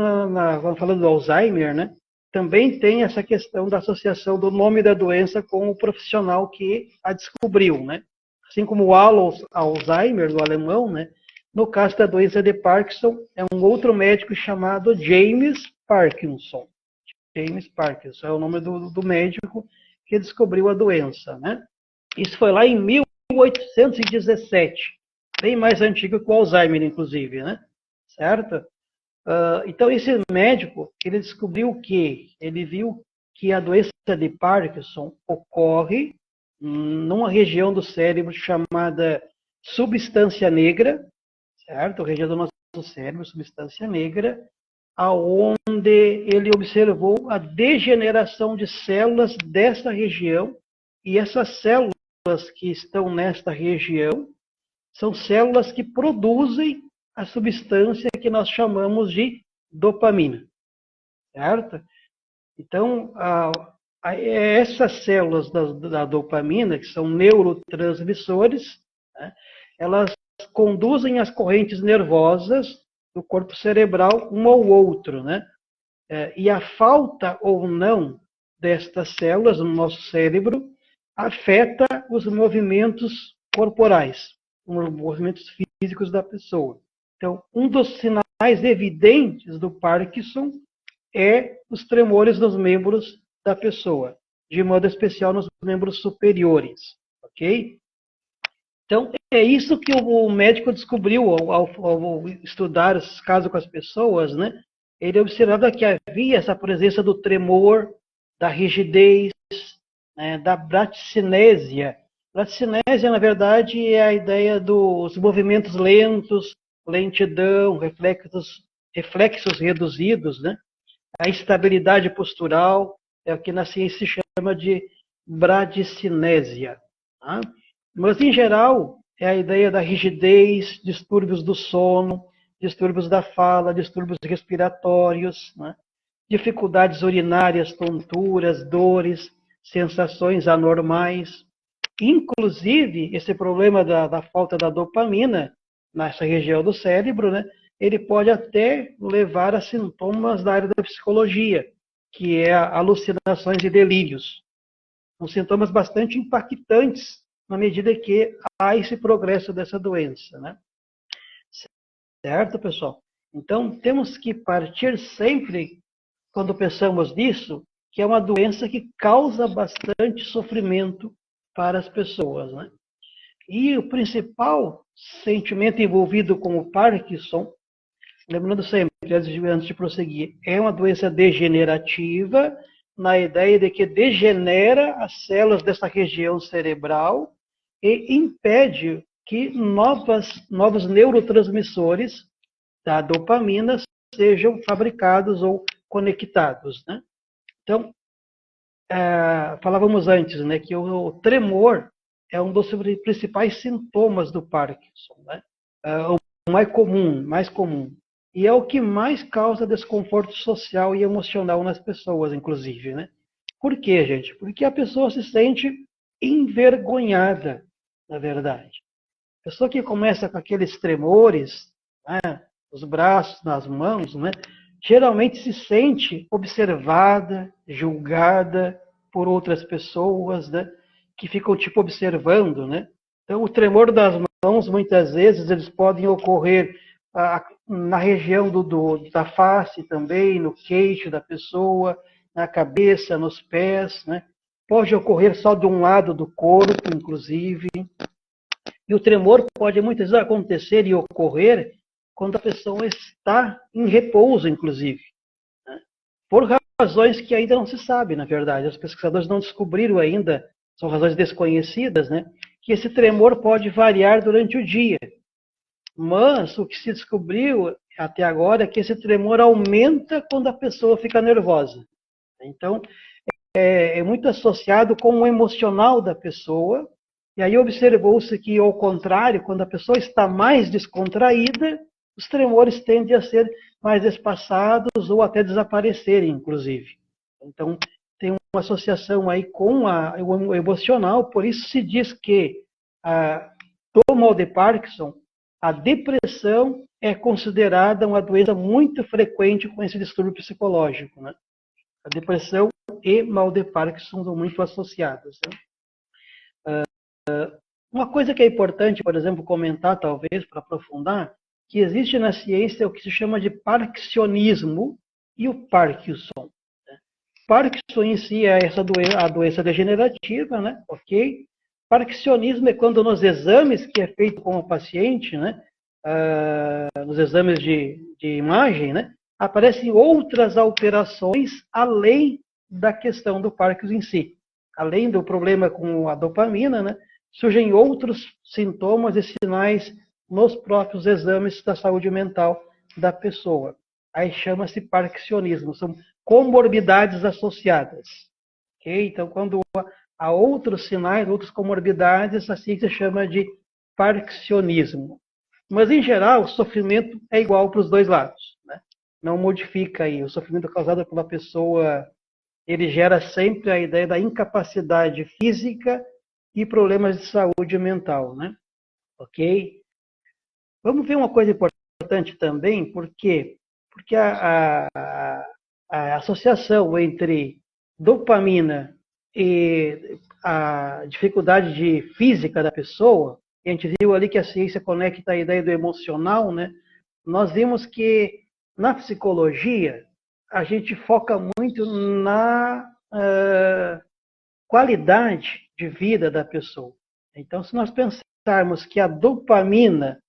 falando do Alzheimer, né? Também tem essa questão da associação do nome da doença com o profissional que a descobriu, né? Assim como o Alzheimer, do alemão, né? No caso da doença de Parkinson, é um outro médico chamado James Parkinson. James Parkinson é o nome do médico que descobriu a doença, né? Isso foi lá em 1817, bem mais antigo que o Alzheimer, inclusive, né? Certo? Então, esse médico, ele descobriu o quê? Ele viu que a doença de Parkinson ocorre numa região do cérebro chamada substância negra, certo? A região do nosso cérebro, substância negra, aonde ele observou a degeneração de células dessa região, e essas células que estão nesta região são células que produzem a substância que nós chamamos de dopamina, certo? Então, essas células da dopamina, que são neurotransmissores, né, elas conduzem as correntes nervosas do corpo cerebral um ao outro, né? E a falta ou não destas células no nosso cérebro afeta os movimentos corporais, os movimentos físicos da pessoa. Então, um dos sinais evidentes do Parkinson é os tremores nos membros da pessoa, de modo especial nos membros superiores, ok? Então, é isso que o médico descobriu ao estudar esses casos com as pessoas, né? Ele observava que havia essa presença do tremor, da rigidez, né, da braticinésia. Braticinésia, na verdade, é a ideia dos movimentos lentos, lentidão, reflexos reduzidos, né? A instabilidade postural é o que na ciência se chama de bradicinésia. Tá? Mas, em geral, é a ideia da rigidez, distúrbios do sono, distúrbios da fala, distúrbios respiratórios, né? Dificuldades urinárias, tonturas, dores, sensações anormais. Inclusive, esse problema da falta da dopamina nessa região do cérebro, né? Ele pode até levar a sintomas da área da psicologia, que é alucinações e delírios. São sintomas bastante impactantes na medida que há esse progresso dessa doença, né? Certo, pessoal? Então, temos que partir sempre, quando pensamos nisso, que é uma doença que causa bastante sofrimento para as pessoas, né? E o principal sentimento envolvido com o Parkinson, lembrando sempre, antes de prosseguir, é uma doença degenerativa, na ideia de que degenera as células dessa região cerebral e impede que novos neurotransmissores da dopamina sejam fabricados ou conectados, né? Então, falávamos antes, né, que o tremor é um dos principais sintomas do Parkinson, né? O mais comum. E é o que mais causa desconforto social e emocional nas pessoas, inclusive, né? Por quê, gente? Porque a pessoa se sente envergonhada, na verdade. A pessoa que começa com aqueles tremores, né, nos braços, nas mãos, né, geralmente se sente observada, julgada por outras pessoas, né, que ficam tipo observando, né? Então, o tremor das mãos, muitas vezes, eles podem ocorrer na região da face também, no queixo da pessoa, na cabeça, nos pés, né? Pode ocorrer só de um lado do corpo, inclusive. E o tremor pode muitas vezes acontecer e ocorrer quando a pessoa está em repouso, inclusive, né? Por razões que ainda não se sabe, na verdade. Os pesquisadores não descobriram ainda, são razões desconhecidas, né? Que esse tremor pode variar durante o dia. Mas o que se descobriu até agora é que esse tremor aumenta quando a pessoa fica nervosa. Então, é muito associado com o emocional da pessoa. E aí observou-se que, ao contrário, quando a pessoa está mais descontraída, os tremores tendem a ser mais espaçados ou até desaparecerem, inclusive. Então, tem uma associação aí com o emocional, por isso se diz que do mal de Parkinson, a depressão é considerada uma doença muito frequente com esse distúrbio psicológico, né? A depressão e mal de Parkinson são muito associadas, né? Uma coisa que é importante, por exemplo, comentar, talvez, para aprofundar, que existe na ciência o que se chama de parkinsonismo e o Parkinson. Parkinson em si é a doença degenerativa, né? Ok? Parkinsonismo é quando nos exames que é feito com o paciente, né? Nos exames de imagem, né? Aparecem outras alterações além da questão do Parkinson em si. Além do problema com a dopamina, né? Surgem outros sintomas e sinais nos próprios exames da saúde mental da pessoa. Aí chama-se parkinsonismo, são comorbidades associadas. Okay? Então, quando há outros sinais, outras comorbidades, assim se chama de parkinsonismo. Mas, em geral, o sofrimento é igual para os dois lados, né? Não modifica aí. O sofrimento causado pela pessoa, ele gera sempre a ideia da incapacidade física e problemas de saúde mental, né? Ok? Vamos ver uma coisa importante também, porque a associação entre dopamina e a dificuldade de física da pessoa, a gente viu ali que a ciência conecta a ideia do emocional, né? Nós vimos que na psicologia a gente foca muito na qualidade de vida da pessoa. Então, se nós pensarmos que a dopamina,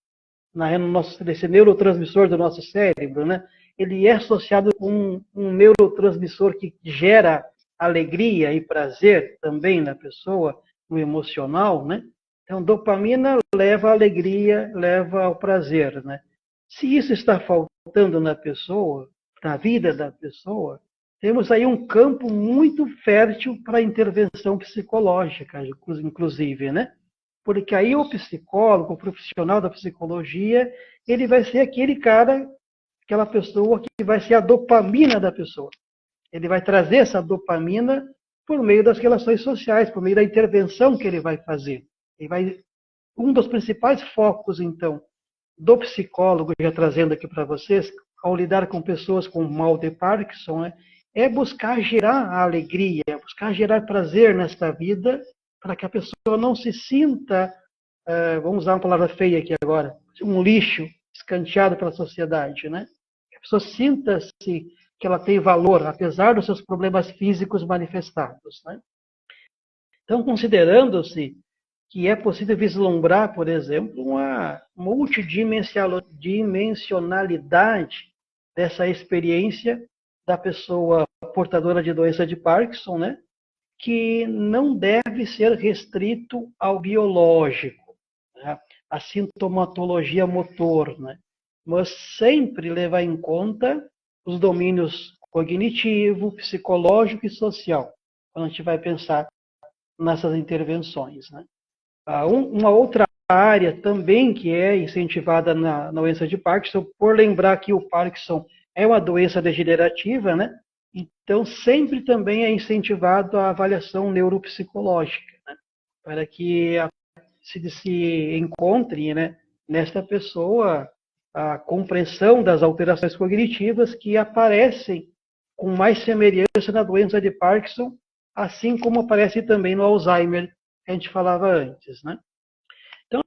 esse neurotransmissor do nosso cérebro, né, ele é associado com um neurotransmissor que gera alegria e prazer também na pessoa, no emocional, né? Então, dopamina leva à alegria, leva ao prazer, né? Se isso está faltando na pessoa, na vida da pessoa, temos aí um campo muito fértil para intervenção psicológica, inclusive, né? Porque aí o psicólogo, o profissional da psicologia, ele vai ser aquele cara, aquela pessoa que vai ser a dopamina da pessoa. Ele vai trazer essa dopamina por meio das relações sociais, por meio da intervenção que ele vai fazer. Um dos principais focos, então, do psicólogo, já trazendo aqui para vocês, ao lidar com pessoas com mal de Parkinson, né, é buscar gerar a alegria, buscar gerar prazer nesta vida, para que a pessoa não se sinta, vamos usar uma palavra feia aqui agora, um lixo escanteado pela sociedade, né? Que a pessoa sinta-se que ela tem valor, apesar dos seus problemas físicos manifestados, né? Então, considerando-se que é possível vislumbrar, por exemplo, uma multidimensionalidade dessa experiência da pessoa portadora de doença de Parkinson, né? Que não deve ser restrito ao biológico, né? A sintomatologia motor, né? Mas sempre levar em conta os domínios cognitivo, psicológico e social, quando a gente vai pensar nessas intervenções, né? Uma outra área também que é incentivada na doença de Parkinson, por lembrar que o Parkinson é uma doença degenerativa, né? Então, sempre também é incentivado a avaliação neuropsicológica, né? Para que se encontre, né, nesta pessoa a compreensão das alterações cognitivas que aparecem com mais semelhança na doença de Parkinson, assim como aparece também no Alzheimer, que a gente falava antes, né? Então,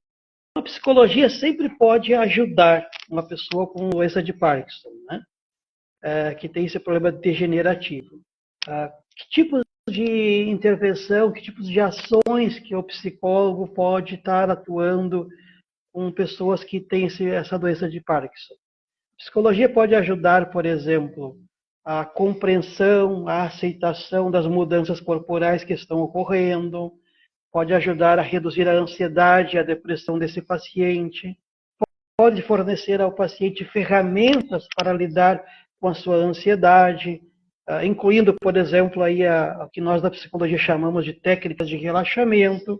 a psicologia sempre pode ajudar uma pessoa com doença de Parkinson, né? Que tem esse problema degenerativo. Que tipos de intervenção, que tipos de ações que o psicólogo pode estar atuando com pessoas que têm essa doença de Parkinson? A psicologia pode ajudar, por exemplo, a compreensão, a aceitação das mudanças corporais que estão ocorrendo, pode ajudar a reduzir a ansiedade e a depressão desse paciente, pode fornecer ao paciente ferramentas para lidar com a sua ansiedade, incluindo, por exemplo, aí o que nós da psicologia chamamos de técnicas de relaxamento,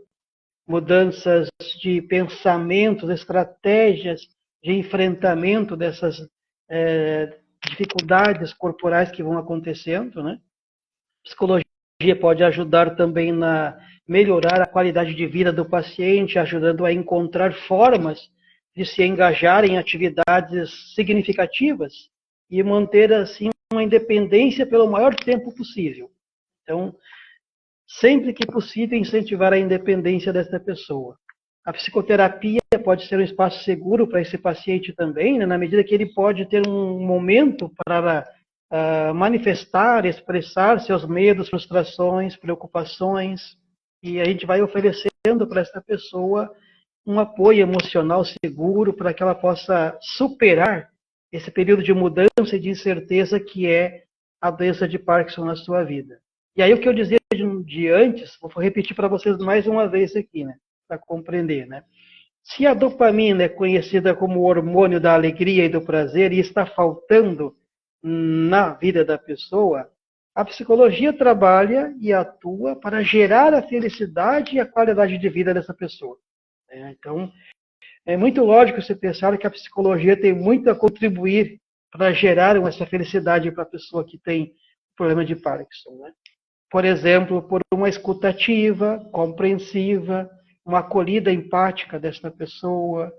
mudanças de pensamentos, estratégias de enfrentamento dessas dificuldades corporais que vão acontecendo, né? A psicologia pode ajudar também na melhorar a qualidade de vida do paciente, ajudando a encontrar formas de se engajar em atividades significativas e manter, assim, uma independência pelo maior tempo possível. Então, sempre que possível, incentivar a independência dessa pessoa. A psicoterapia pode ser um espaço seguro para esse paciente também, né, na medida que ele pode ter um momento para manifestar, expressar seus medos, frustrações, preocupações, e a gente vai oferecendo para essa pessoa um apoio emocional seguro para que ela possa superar esse período de mudança e de incerteza que é a doença de Parkinson na sua vida. E aí o que eu dizia de antes, vou repetir para vocês mais uma vez aqui, né, para compreender, né? Se a dopamina é conhecida como o hormônio da alegria e do prazer e está faltando na vida da pessoa, a psicologia trabalha e atua para gerar a felicidade e a qualidade de vida dessa pessoa. Então, é muito lógico você pensar que a psicologia tem muito a contribuir para gerar essa felicidade para a pessoa que tem problema de Parkinson, né? Por exemplo, por uma escuta ativa, compreensiva, uma acolhida empática desta pessoa,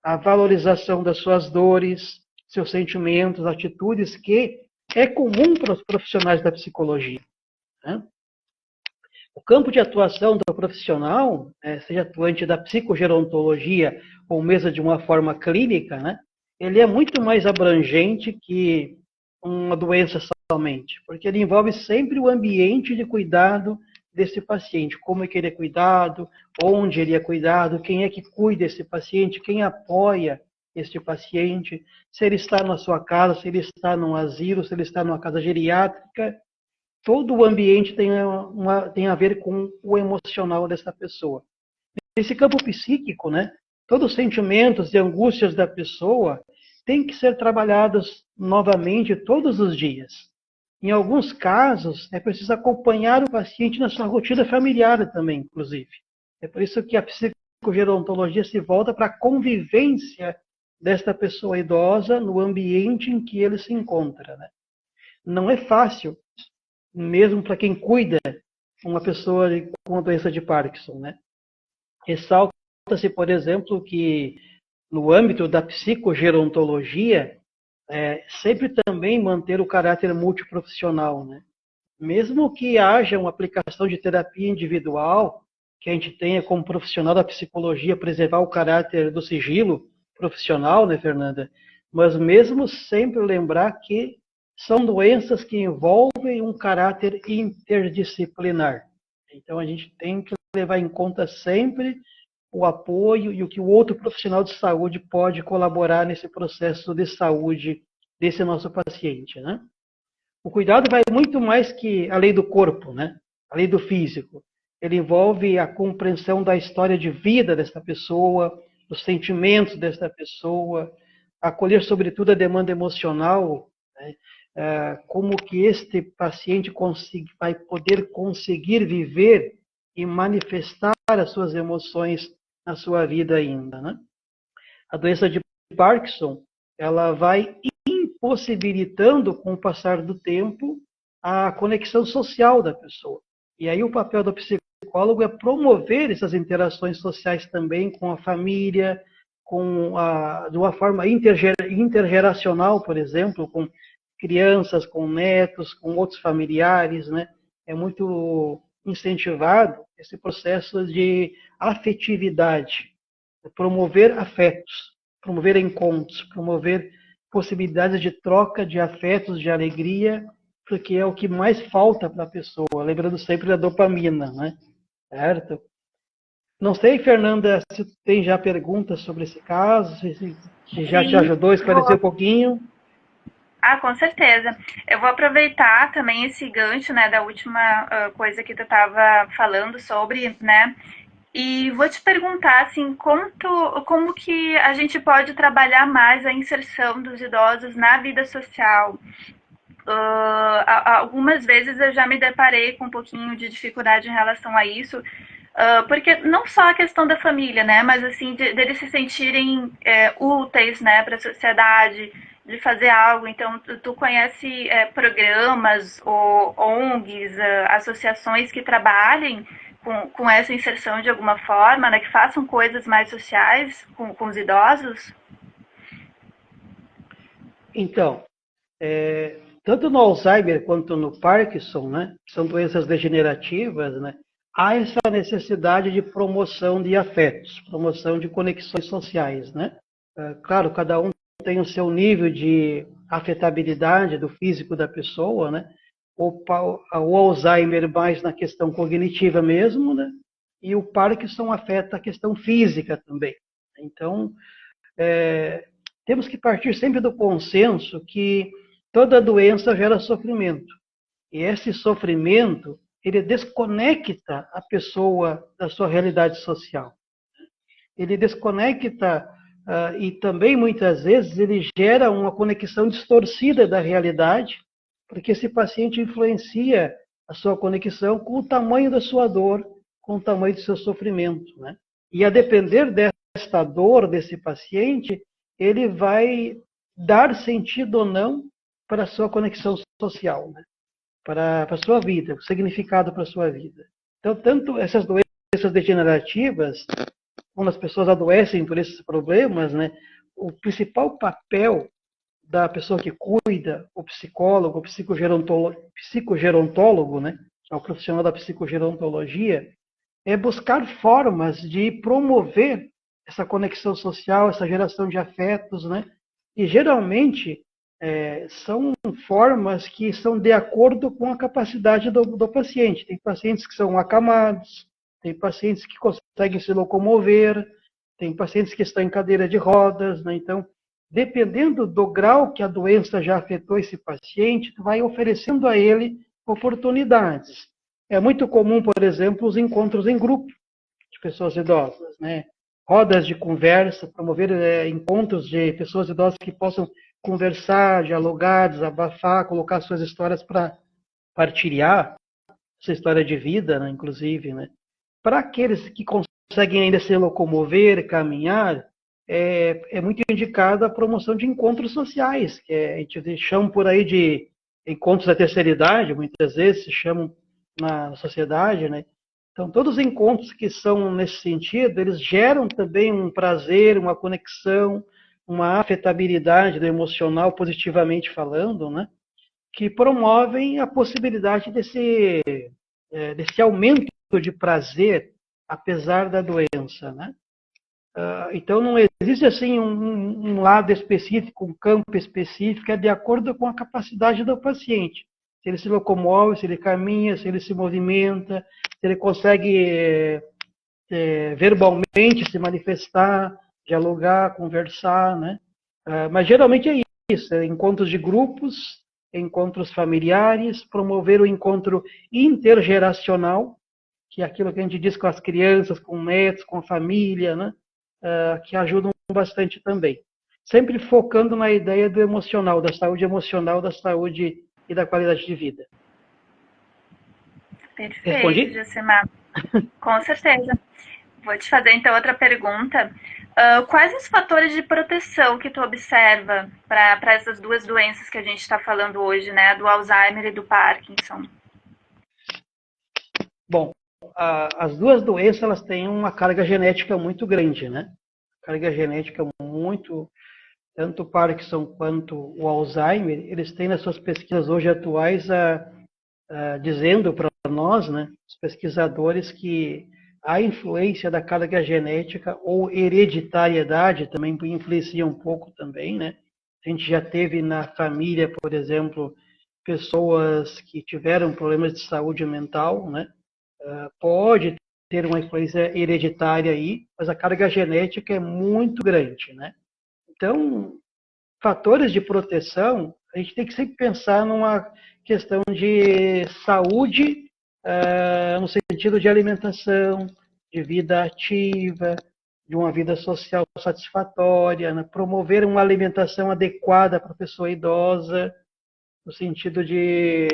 a valorização das suas dores, seus sentimentos, atitudes, que é comum para os profissionais da psicologia, né? O campo de atuação do profissional, seja atuante da psicogerontologia ou mesmo de uma forma clínica, né, ele é muito mais abrangente que uma doença somente, porque ele envolve sempre o ambiente de cuidado desse paciente, como é que ele é cuidado, onde ele é cuidado, quem é que cuida desse paciente, quem apoia este paciente, se ele está na sua casa, se ele está num asilo, se ele está numa casa geriátrica. Todo o ambiente tem a ver com o emocional dessa pessoa. Nesse campo psíquico, né, todos os sentimentos e angústias da pessoa têm que ser trabalhados novamente todos os dias. Em alguns casos, é preciso acompanhar o paciente na sua rotina familiar também, inclusive. É por isso que a psicogerontologia se volta para a convivência desta pessoa idosa no ambiente em que ele se encontra, né? Não é fácil, mesmo para quem cuida uma pessoa com a doença de Parkinson, né? Ressalta-se, por exemplo, que no âmbito da psicogerontologia, sempre também manter o caráter multiprofissional, né? Mesmo que haja uma aplicação de terapia individual, que a gente tenha como profissional da psicologia preservar o caráter do sigilo profissional, né, Fernanda? Mas mesmo sempre lembrar que são doenças que envolvem um caráter interdisciplinar. Então, a gente tem que levar em conta sempre o apoio e o que o outro profissional de saúde pode colaborar nesse processo de saúde desse nosso paciente, né? O cuidado vai muito mais que a lei do corpo, né? A lei do físico. Ele envolve a compreensão da história de vida dessa pessoa, dos sentimentos dessa pessoa, acolher sobretudo a demanda emocional, né? Como que este paciente vai poder conseguir viver e manifestar as suas emoções na sua vida ainda, né? A doença de Parkinson, ela vai impossibilitando, com o passar do tempo, a conexão social da pessoa. E aí o papel do psicólogo é promover essas interações sociais também com a família, de uma forma intergeracional, por exemplo, com crianças, com netos, com outros familiares, né? É muito incentivado esse processo de afetividade, promover afetos, promover encontros, promover possibilidades de troca de afetos, de alegria, porque é o que mais falta para a pessoa, lembrando sempre da dopamina, né? Certo? Não sei, Fernanda, se tu tem já perguntas sobre esse caso, se já te ajudou a esclarecer um pouquinho. Ah, com certeza. Eu vou aproveitar também esse gancho, né, da última coisa que tu estava falando sobre, né, e vou te perguntar, assim, como que a gente pode trabalhar mais a inserção dos idosos na vida social? Algumas vezes eu já me deparei com um pouquinho de dificuldade em relação a isso, porque não só a questão da família, né, mas assim, deles se sentirem úteis, né, para a sociedade, de fazer algo. Então, tu conhece programas ou ONGs, associações que trabalhem com essa inserção de alguma forma, né, que façam coisas mais sociais com os idosos? Então, tanto no Alzheimer quanto no Parkinson, né, são doenças degenerativas, né, há essa necessidade de promoção de afetos, promoção de conexões sociais, né? Claro, cada um tem o seu nível de afetabilidade do físico da pessoa, né? O Alzheimer mais na questão cognitiva mesmo, né? E o Parkinson afeta a questão física também. Então, temos que partir sempre do consenso que toda doença gera sofrimento. E esse sofrimento, ele desconecta a pessoa da sua realidade social. Ele desconecta e também, muitas vezes, ele gera uma conexão distorcida da realidade, porque esse paciente influencia a sua conexão com o tamanho da sua dor, com o tamanho do seu sofrimento, né? E a depender desta dor desse paciente, ele vai dar sentido ou não para a sua conexão social, né? Para a sua vida, o significado para a sua vida. Então, tanto essas doenças degenerativas, quando as pessoas adoecem por esses problemas, né, o principal papel da pessoa que cuida, o psicólogo, o psicogerontólogo, né, ao profissional da psicogerontologia, é buscar formas de promover essa conexão social, essa geração de afetos, né? E geralmente são formas que são de acordo com a capacidade do paciente. Tem pacientes que são acamados, tem pacientes que conseguem se locomover, tem pacientes que estão em cadeira de rodas, né? Então, dependendo do grau que a doença já afetou esse paciente, tu vai oferecendo a ele oportunidades. É muito comum, por exemplo, os encontros em grupo de pessoas idosas, né? Rodas de conversa, promover encontros de pessoas idosas que possam conversar, dialogar, desabafar, colocar suas histórias para partilhar, sua história de vida, né, inclusive, né? Para aqueles que conseguem ainda se locomover, caminhar, é muito indicada a promoção de encontros sociais, que a gente chama por aí de encontros da terceira idade, muitas vezes se chamam na sociedade, né? Então, todos os encontros que são nesse sentido, eles geram também um prazer, uma conexão, uma afetabilidade do emocional, positivamente falando, né? Que promovem a possibilidade desse aumento de prazer, apesar da doença, né? Então, não existe assim um lado específico, um campo específico, é de acordo com a capacidade do paciente. Se ele se locomove, se ele caminha, se ele se movimenta, se ele consegue verbalmente se manifestar, dialogar, conversar, né? Mas geralmente é isso, encontros de grupos, encontros familiares, promover o encontro intergeracional, que é aquilo que a gente diz com as crianças, com netos, com a família, né? Que ajudam bastante também. Sempre focando na ideia do emocional, da saúde e da qualidade de vida. Perfeito, Respondi? Josemar. Com certeza. Vou te fazer então outra pergunta. Quais os fatores de proteção que tu observa para essas duas doenças que a gente está falando hoje, né? Do Alzheimer e do Parkinson? Bom, as duas doenças elas têm uma carga genética muito grande, né? Carga genética muito, tanto o Parkinson quanto o Alzheimer, eles têm nas suas pesquisas hoje atuais dizendo para nós, né, os pesquisadores, que a influência da carga genética ou hereditariedade também influencia um pouco também, né? A gente já teve na família, por exemplo, pessoas que tiveram problemas de saúde mental, né? Pode ter uma influência hereditária aí, mas a carga genética é muito grande, né? Então, fatores de proteção, a gente tem que sempre pensar numa questão de saúde, no sentido de alimentação, de vida ativa, de uma vida social satisfatória, né? Promover uma alimentação adequada para a pessoa idosa, no sentido de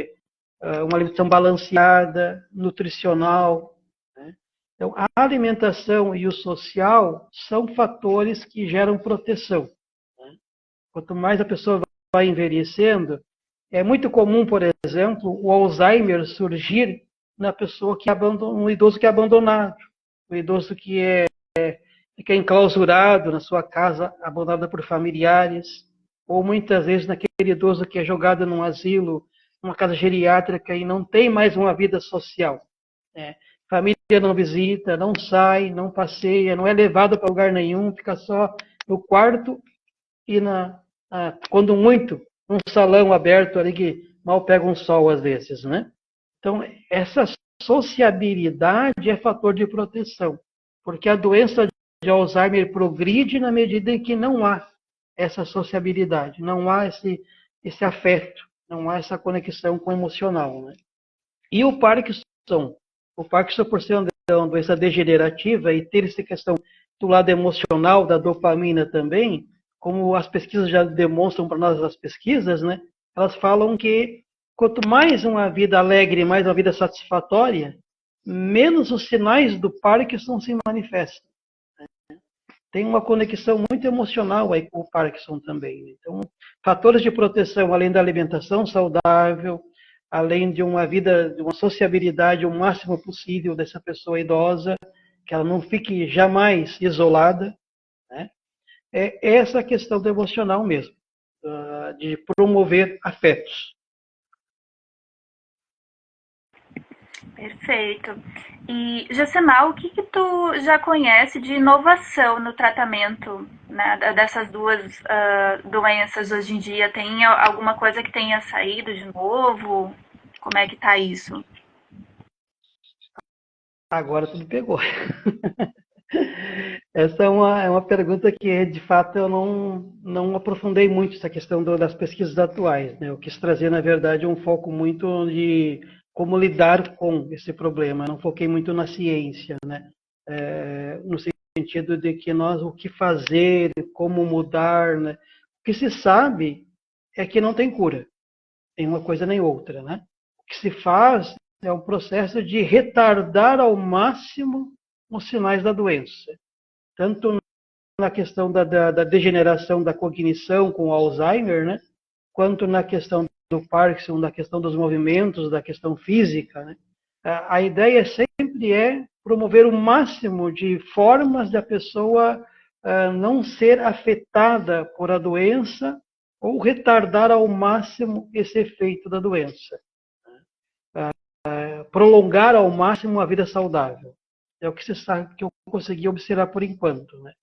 uma alimentação balanceada, nutricional, né? Então, a alimentação e o social são fatores que geram proteção. Quanto mais a pessoa vai envelhecendo, é muito comum, por exemplo, o Alzheimer surgir na pessoa que abandona, um idoso que é abandonado, um idoso que fica enclausurado na sua casa, abandonado por familiares, ou muitas vezes naquele idoso que é jogado num asilo, numa casa geriátrica e não tem mais uma vida social. Né? Família não visita, não sai, não passeia, não é levado para lugar nenhum, fica só no quarto e quando muito, um salão aberto ali que mal pega um sol às vezes, né? Então, essa sociabilidade é fator de proteção, porque a doença de Alzheimer progride na medida em que não há essa sociabilidade, não há esse afeto, não há essa conexão com o emocional, né? E o Parkinson por ser uma doença degenerativa e ter essa questão do lado emocional, da dopamina também, como as pesquisas já demonstram para nós, as pesquisas, né? Elas falam que quanto mais uma vida alegre, mais uma vida satisfatória, menos os sinais do Parkinson se manifestam. Tem uma conexão muito emocional aí com o Parkinson também. Então, fatores de proteção, além da alimentação saudável, além de uma vida, de uma sociabilidade o máximo possível dessa pessoa idosa, que ela não fique jamais isolada, né? É essa questão do emocional mesmo, de promover afetos. Perfeito. E, Josemar, o que tu já conhece de inovação no tratamento, né, dessas duas doenças hoje em dia? Tem alguma coisa que tenha saído de novo? Como é que tá isso? Agora tu me pegou. Essa é uma pergunta que, de fato, eu não aprofundei muito essa questão das pesquisas atuais, né? Eu quis trazer, na verdade, um foco muito de como lidar com esse problema. Eu não foquei muito na ciência, né? No sentido de que o que fazer, como mudar, né? O que se sabe é que não tem cura, nem uma coisa nem outra, né? O que se faz é um processo de retardar ao máximo os sinais da doença, tanto na questão da degeneração da cognição com o Alzheimer, né? Quanto na questão do Parkinson, na questão dos movimentos, da questão física, né? A ideia sempre é promover o máximo de formas da pessoa não ser afetada por a doença ou retardar ao máximo esse efeito da doença. Prolongar ao máximo a vida saudável. É o que se sabe, que eu consegui observar por enquanto, né?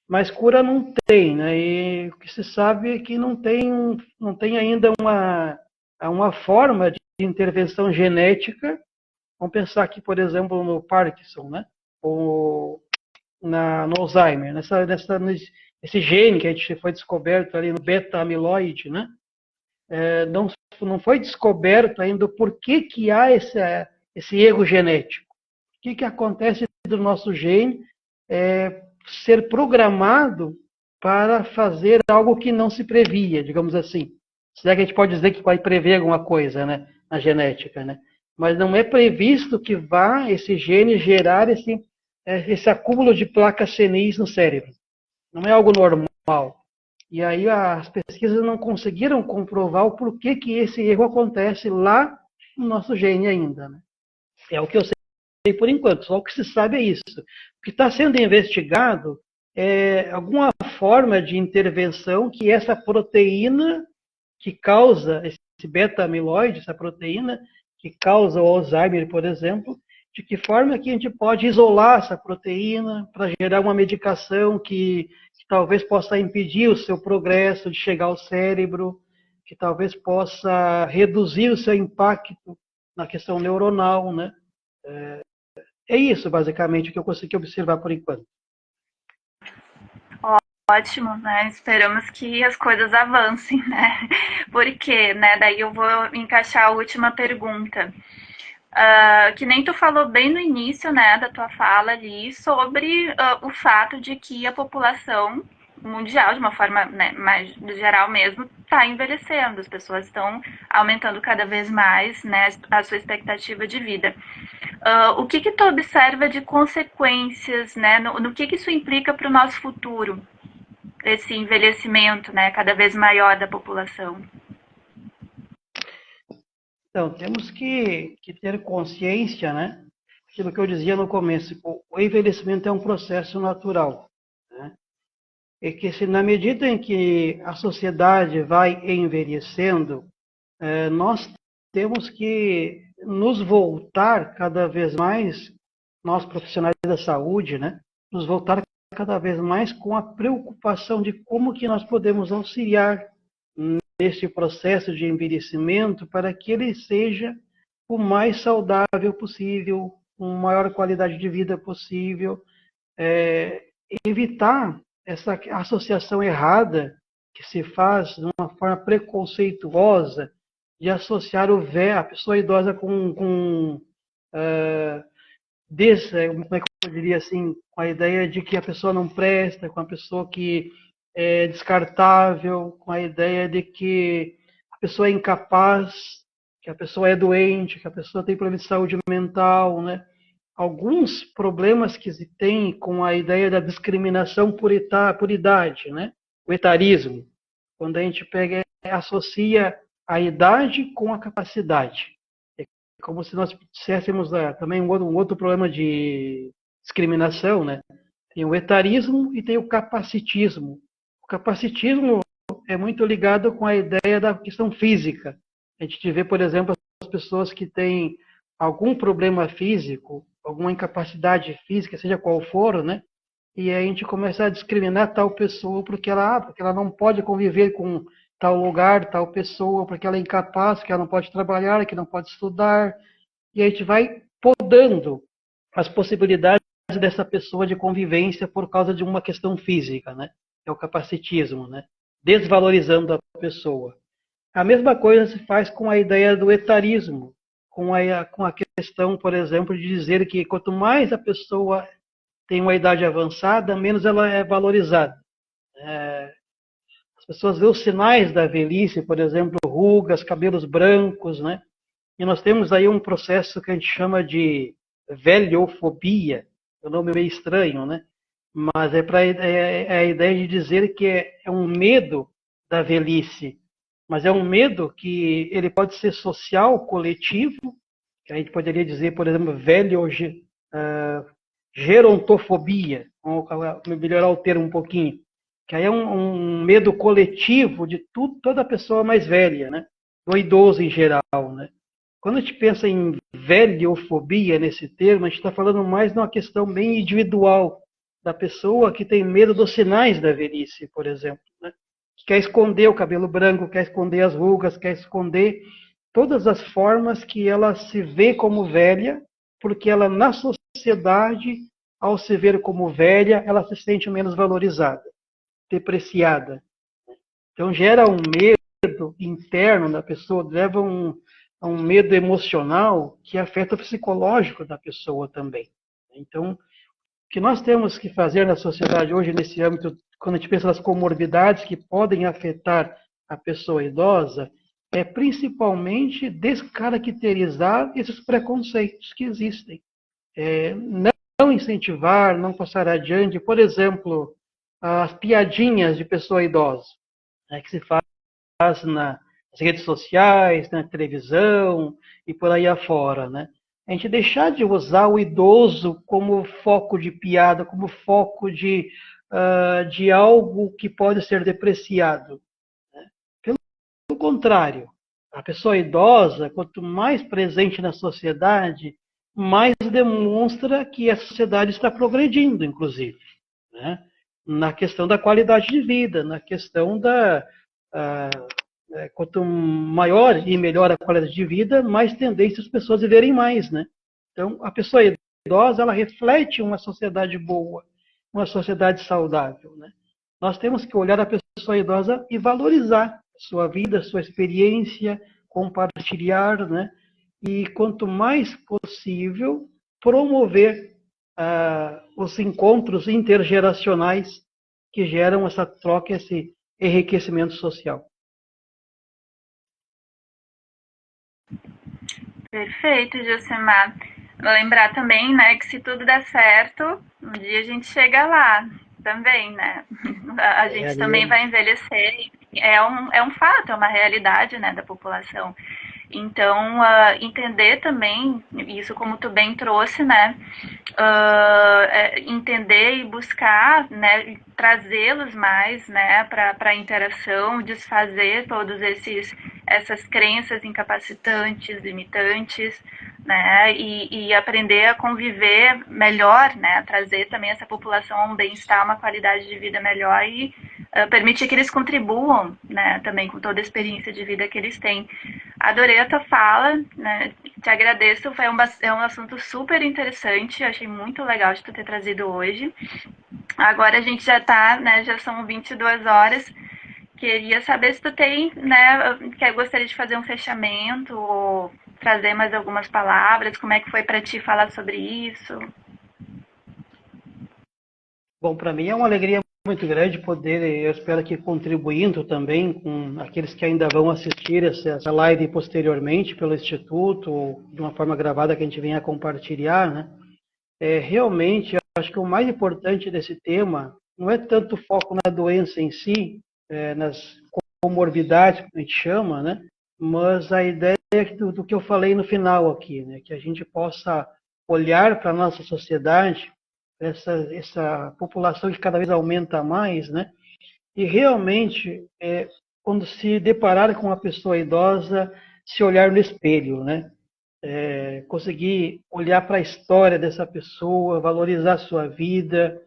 Mas cura não tem, né? E o que se sabe é que não tem ainda uma forma de intervenção genética. Vamos pensar aqui, por exemplo, no Parkinson, né? Ou no Alzheimer, nesse gene que a gente foi descoberto ali no beta-amiloide, né? Não foi descoberto ainda o porquê que há esse erro genético. O que acontece do nosso gene ser programado para fazer algo que não se previa, digamos assim. Será que a gente pode dizer que vai prever alguma coisa, né, na genética, né? Mas não é previsto que vá esse gene gerar esse acúmulo de placas senis no cérebro. Não é algo normal. E aí as pesquisas não conseguiram comprovar o porquê que esse erro acontece lá no nosso gene ainda, né? É o que eu sei por enquanto, só o que se sabe é isso. O que está sendo investigado é alguma forma de intervenção que essa proteína que causa esse beta-amiloide, essa proteína que causa o Alzheimer, por exemplo, de que forma que a gente pode isolar essa proteína para gerar uma medicação que talvez possa impedir o seu progresso de chegar ao cérebro, que talvez possa reduzir o seu impacto na questão neuronal, né? É isso, basicamente, que eu consegui observar por enquanto. Ótimo, né? Esperamos que as coisas avancem, né? Porque, né? Daí eu vou encaixar a última pergunta. Que nem tu falou bem no início, né, da tua fala ali, sobre o fato de que a população mundial, de uma forma, né, mais geral mesmo, está envelhecendo. As pessoas estão aumentando cada vez mais, né, a sua expectativa de vida. O que tu observa de consequências, né, no que isso implica para o nosso futuro, esse envelhecimento, né, cada vez maior da população? Então, temos que ter consciência, né? Aquilo que eu dizia no começo, o envelhecimento é um processo natural, né? E que se na medida em que a sociedade vai envelhecendo, nós temos que nos voltar cada vez mais, nós profissionais da saúde, né? Nos voltar cada vez mais com a preocupação de como que nós podemos auxiliar nesse processo de envelhecimento para que ele seja o mais saudável possível, com maior qualidade de vida possível, evitar essa associação errada que se faz de uma forma preconceituosa de associar a pessoa idosa com como é que eu diria assim, com a ideia de que a pessoa não presta, com a pessoa que é descartável, com a ideia de que a pessoa é incapaz, que a pessoa é doente, que a pessoa tem problema de saúde mental, né? Alguns problemas que se tem com a ideia da discriminação por idade, né? O etarismo, quando a gente pega e associa a idade com a capacidade. É como se nós disséssemos também um outro problema de discriminação, né? Tem o etarismo e tem o capacitismo. O capacitismo é muito ligado com a ideia da questão física. A gente vê, por exemplo, as pessoas que têm algum problema físico, alguma incapacidade física, seja qual for, né? E aí a gente começa a discriminar tal pessoa porque ela não pode conviver com tal lugar, tal pessoa, porque ela é incapaz, que ela não pode trabalhar, que não pode estudar. E a gente vai podando as possibilidades dessa pessoa de convivência por causa de uma questão física, né? É o capacitismo, né? Desvalorizando a pessoa. A mesma coisa se faz com a ideia do etarismo, com a questão, por exemplo, de dizer que quanto mais a pessoa tem uma idade avançada, menos ela é valorizada. As pessoas veem os sinais da velhice, por exemplo, rugas, cabelos brancos, né? E nós temos aí um processo que a gente chama de velhofobia, é um nome meio estranho, né? Mas é a ideia de dizer que é um medo da velhice, mas é um medo que ele pode ser social, coletivo, que a gente poderia dizer, por exemplo, gerontofobia, vamos melhorar o termo um pouquinho, que aí é um medo coletivo de toda pessoa mais velha, né? Do idoso em geral, né? Quando a gente pensa em velhofobia nesse termo, a gente está falando mais de uma questão bem individual da pessoa que tem medo dos sinais da velhice, por exemplo, né? Que quer esconder o cabelo branco, quer esconder as rugas, quer esconder todas as formas que ela se vê como velha, porque ela na sociedade, ao se ver como velha, ela se sente menos valorizada, depreciada. Então gera um medo interno da pessoa, leva a um medo emocional que afeta o psicológico da pessoa também. Então, o que nós temos que fazer na sociedade hoje, nesse âmbito, quando a gente pensa nas comorbidades que podem afetar a pessoa idosa, é principalmente descaracterizar esses preconceitos que existem. Não incentivar, não passar adiante, por exemplo, as piadinhas de pessoa idosa, né, que se faz nas redes sociais, na televisão e por aí afora, né? A gente deixar de usar o idoso como foco de piada, como foco de algo que pode ser depreciado. Né? Pelo contrário, a pessoa idosa, quanto mais presente na sociedade, mais demonstra que a sociedade está progredindo, inclusive, né? Na questão da qualidade de vida, na questão quanto maior e melhor a qualidade de vida, mais tendência as pessoas viverem mais, né? Então, a pessoa idosa, ela reflete uma sociedade boa, uma sociedade saudável, né? Nós temos que olhar a pessoa idosa e valorizar a sua vida, a sua experiência, compartilhar, né? E quanto mais possível, promover os encontros intergeracionais que geram essa troca, esse enriquecimento social. Perfeito, Josemar. Lembrar também, né, que se tudo der certo, um dia a gente chega lá também, né? A gente também vai envelhecer. É um fato, é uma realidade, né, da população. Então, entender também, isso como tu bem trouxe, né, entender e buscar, né, trazê-los mais, né, para a interação, desfazer todos essas crenças incapacitantes, limitantes, né, e aprender a conviver melhor, né, trazer também essa população a um bem-estar, uma qualidade de vida melhor e permitir que eles contribuam, né, também com toda a experiência de vida que eles têm. Adorei a tua fala, né, te agradeço, é um assunto super interessante, eu achei muito legal de tu ter trazido hoje. Agora a gente já tá, né, já são 22 horas, queria saber se tu tem, né, que gostaria de fazer um fechamento ou trazer mais algumas palavras, como é que foi para ti falar sobre isso? Bom, para mim é uma alegria muito grande poder, eu espero que contribuindo também com aqueles que ainda vão assistir essa live posteriormente pelo Instituto, ou de uma forma gravada que a gente venha compartilhar, né? Realmente, eu acho que o mais importante desse tema não é tanto o foco na doença em si, nas comorbidades, que a gente chama, né? Mas a ideia do que eu falei no final aqui, né? Que a gente possa olhar para a nossa sociedade, essa população que cada vez aumenta mais, né? E realmente, quando se deparar com uma pessoa idosa, se olhar no espelho, né? conseguir olhar para a história dessa pessoa, valorizar sua vida,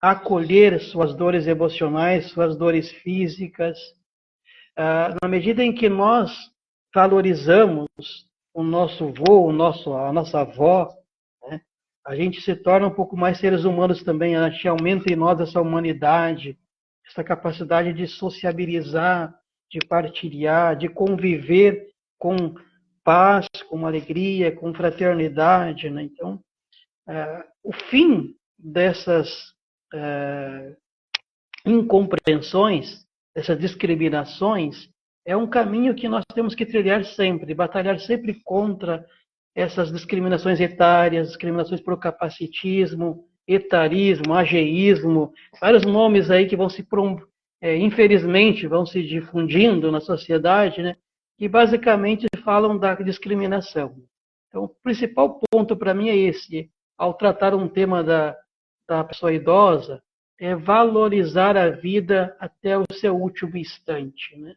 acolher suas dores emocionais, suas dores físicas. Na medida em que nós valorizamos o nosso avô, a nossa avó, né, a gente se torna um pouco mais seres humanos também, a gente aumenta em nós essa humanidade, essa capacidade de sociabilizar, de partilhar, de conviver com paz, com alegria, com fraternidade. Né? Então, o fim dessas incompreensões, dessas discriminações, é um caminho que nós temos que trilhar sempre, batalhar sempre contra essas discriminações etárias, discriminações por capacitismo, etarismo, ageísmo, vários nomes aí que vão se, infelizmente, vão se difundindo na sociedade, né? Que basicamente falam da discriminação. Então, o principal ponto para mim é esse, ao tratar um tema da pessoa idosa, é valorizar a vida até o seu último instante, né?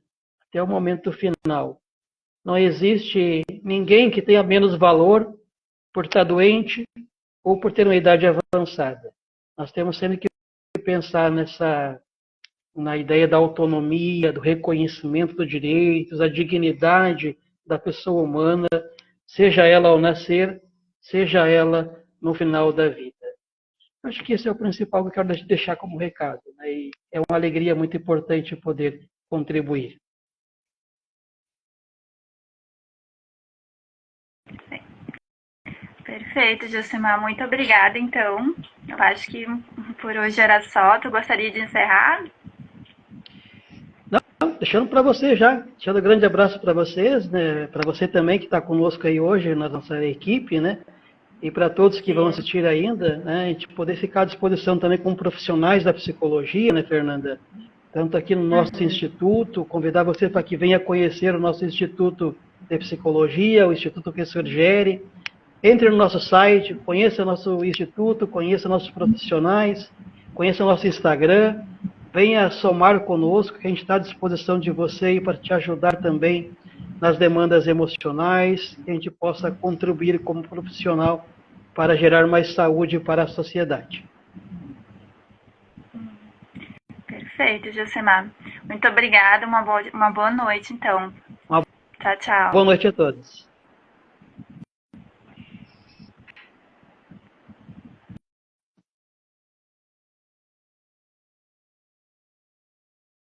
Até o momento final. Não existe ninguém que tenha menos valor por estar doente ou por ter uma idade avançada. Nós temos sempre que pensar na ideia da autonomia, do reconhecimento dos direitos, a dignidade da pessoa humana, seja ela ao nascer, seja ela no final da vida. Acho que esse é o principal que eu quero deixar como recado, né? E é uma alegria muito importante poder contribuir. Perfeito, Josemar. Muito obrigada, então. Eu acho que por hoje era só. Tu gostaria de encerrar? Não, deixando para você já. Deixando um grande abraço para vocês, né? Para você também que está conosco aí hoje na nossa equipe, né? E para todos que vão assistir ainda, né? A gente poder ficar à disposição também como profissionais da psicologia, né, Fernanda? Tanto aqui no nosso instituto, convidar você para que venha conhecer o nosso Instituto de Psicologia, o Instituto Ressurgere. Entre no nosso site, conheça nosso instituto, conheça nossos profissionais, conheça nosso Instagram, venha somar conosco, que a gente está à disposição de você para te ajudar também nas demandas emocionais, que a gente possa contribuir como profissional para gerar mais saúde para a sociedade. Perfeito, Josemar. Muito obrigada, uma boa noite, então. Tchau, tchau. Boa noite a todos.